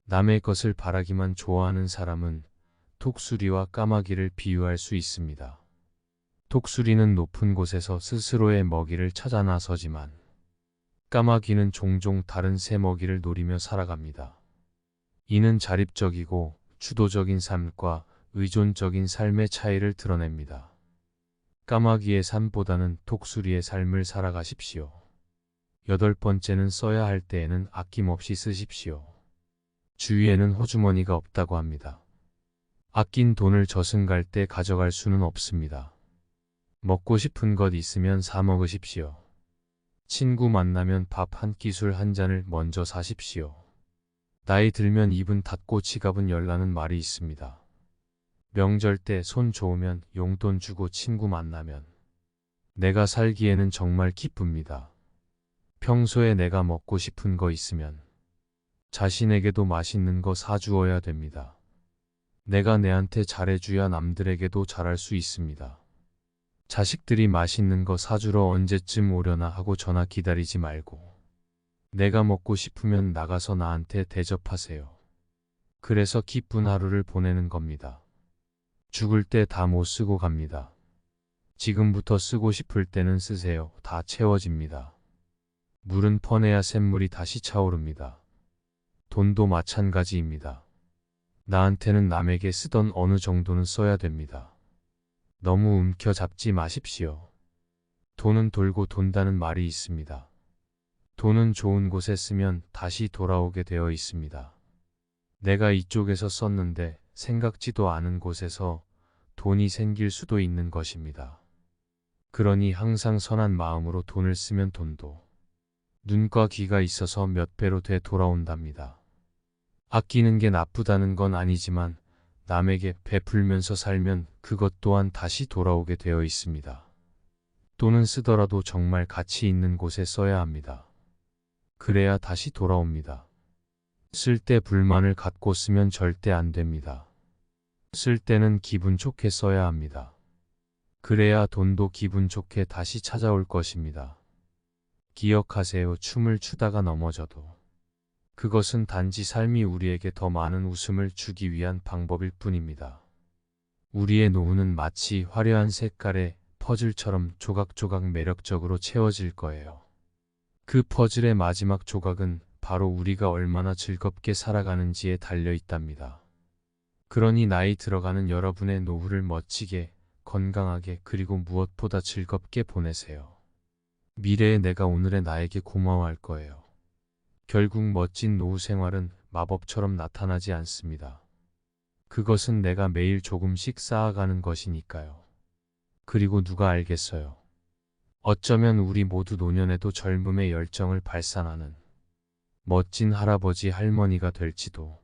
S1: 남의 것을 바라기만 좋아하는 사람은 독수리와 까마귀를 비유할 수 있습니다. 독수리는 높은 곳에서 스스로의 먹이를 찾아 나서지만 까마귀는 종종 다른 새 먹이를 노리며 살아갑니다. 이는 자립적이고 주도적인 삶과 의존적인 삶의 차이를 드러냅니다. 까마귀의 삶보다는 독수리의 삶을 살아가십시오. 8번째는 써야 할 때에는 아낌없이 쓰십시오. 주위에는 호주머니가 없다고 합니다. 아낀 돈을 저승 갈 때 가져갈 수는 없습니다. 먹고 싶은 것 있으면 사 먹으십시오. 친구 만나면 밥 한 끼 술 한 잔을 먼저 사십시오. 나이 들면 입은 닫고 지갑은 열라는 말이 있습니다. 명절 때 손 좋으면 용돈 주고 친구 만나면 내가 살기에는 정말 기쁩니다. 평소에 내가 먹고 싶은 거 있으면 자신에게도 맛있는 거 사주어야 됩니다. 내가 내한테 잘해줘야 남들에게도 잘할 수 있습니다. 자식들이 맛있는 거 사주러 언제쯤 오려나 하고 전화 기다리지 말고 내가 먹고 싶으면 나가서 나한테 대접하세요. 그래서 기쁜 하루를 보내는 겁니다. 죽을 때 다 못 쓰고 갑니다. 지금부터 쓰고 싶을 때는 쓰세요. 다 채워집니다. 물은 퍼내야 샘물이 다시 차오릅니다. 돈도 마찬가지입니다. 나한테는 남에게 쓰던 어느 정도는 써야 됩니다. 너무 움켜잡지 마십시오. 돈은 돌고 돈다는 말이 있습니다. 돈은 좋은 곳에 쓰면 다시 돌아오게 되어 있습니다. 내가 이쪽에서 썼는데 생각지도 않은 곳에서 돈이 생길 수도 있는 것입니다. 그러니 항상 선한 마음으로 돈을 쓰면 돈도 눈과 귀가 있어서 몇 배로 돼 돌아온답니다. 아끼는 게 나쁘다는 건 아니지만 남에게 베풀면서 살면 그것 또한 다시 돌아오게 되어 있습니다. 돈은 쓰더라도 정말 가치 있는 곳에 써야 합니다. 그래야 다시 돌아옵니다. 쓸 때 불만을 갖고 쓰면 절대 안 됩니다. 쓸 때는 기분 좋게 써야 합니다. 그래야 돈도 기분 좋게 다시 찾아올 것입니다. 기억하세요. 춤을 추다가 넘어져도 그것은 단지 삶이 우리에게 더 많은 웃음을 주기 위한 방법일 뿐입니다. 우리의 노후는 마치 화려한 색깔의 퍼즐처럼 조각조각 매력적으로 채워질 거예요. 그 퍼즐의 마지막 조각은 바로 우리가 얼마나 즐겁게 살아가는지에 달려 있답니다. 그러니 나이 들어가는 여러분의 노후를 멋지게, 건강하게 그리고 무엇보다 즐겁게 보내세요. 미래의 내가 오늘의 나에게 고마워할 거예요. 결국 멋진 노후 생활은 마법처럼 나타나지 않습니다. 그것은 내가 매일 조금씩 쌓아가는 것이니까요. 그리고 누가 알겠어요. 어쩌면 우리 모두 노년에도 젊음의 열정을 발산하는 멋진 할아버지 할머니가 될지도.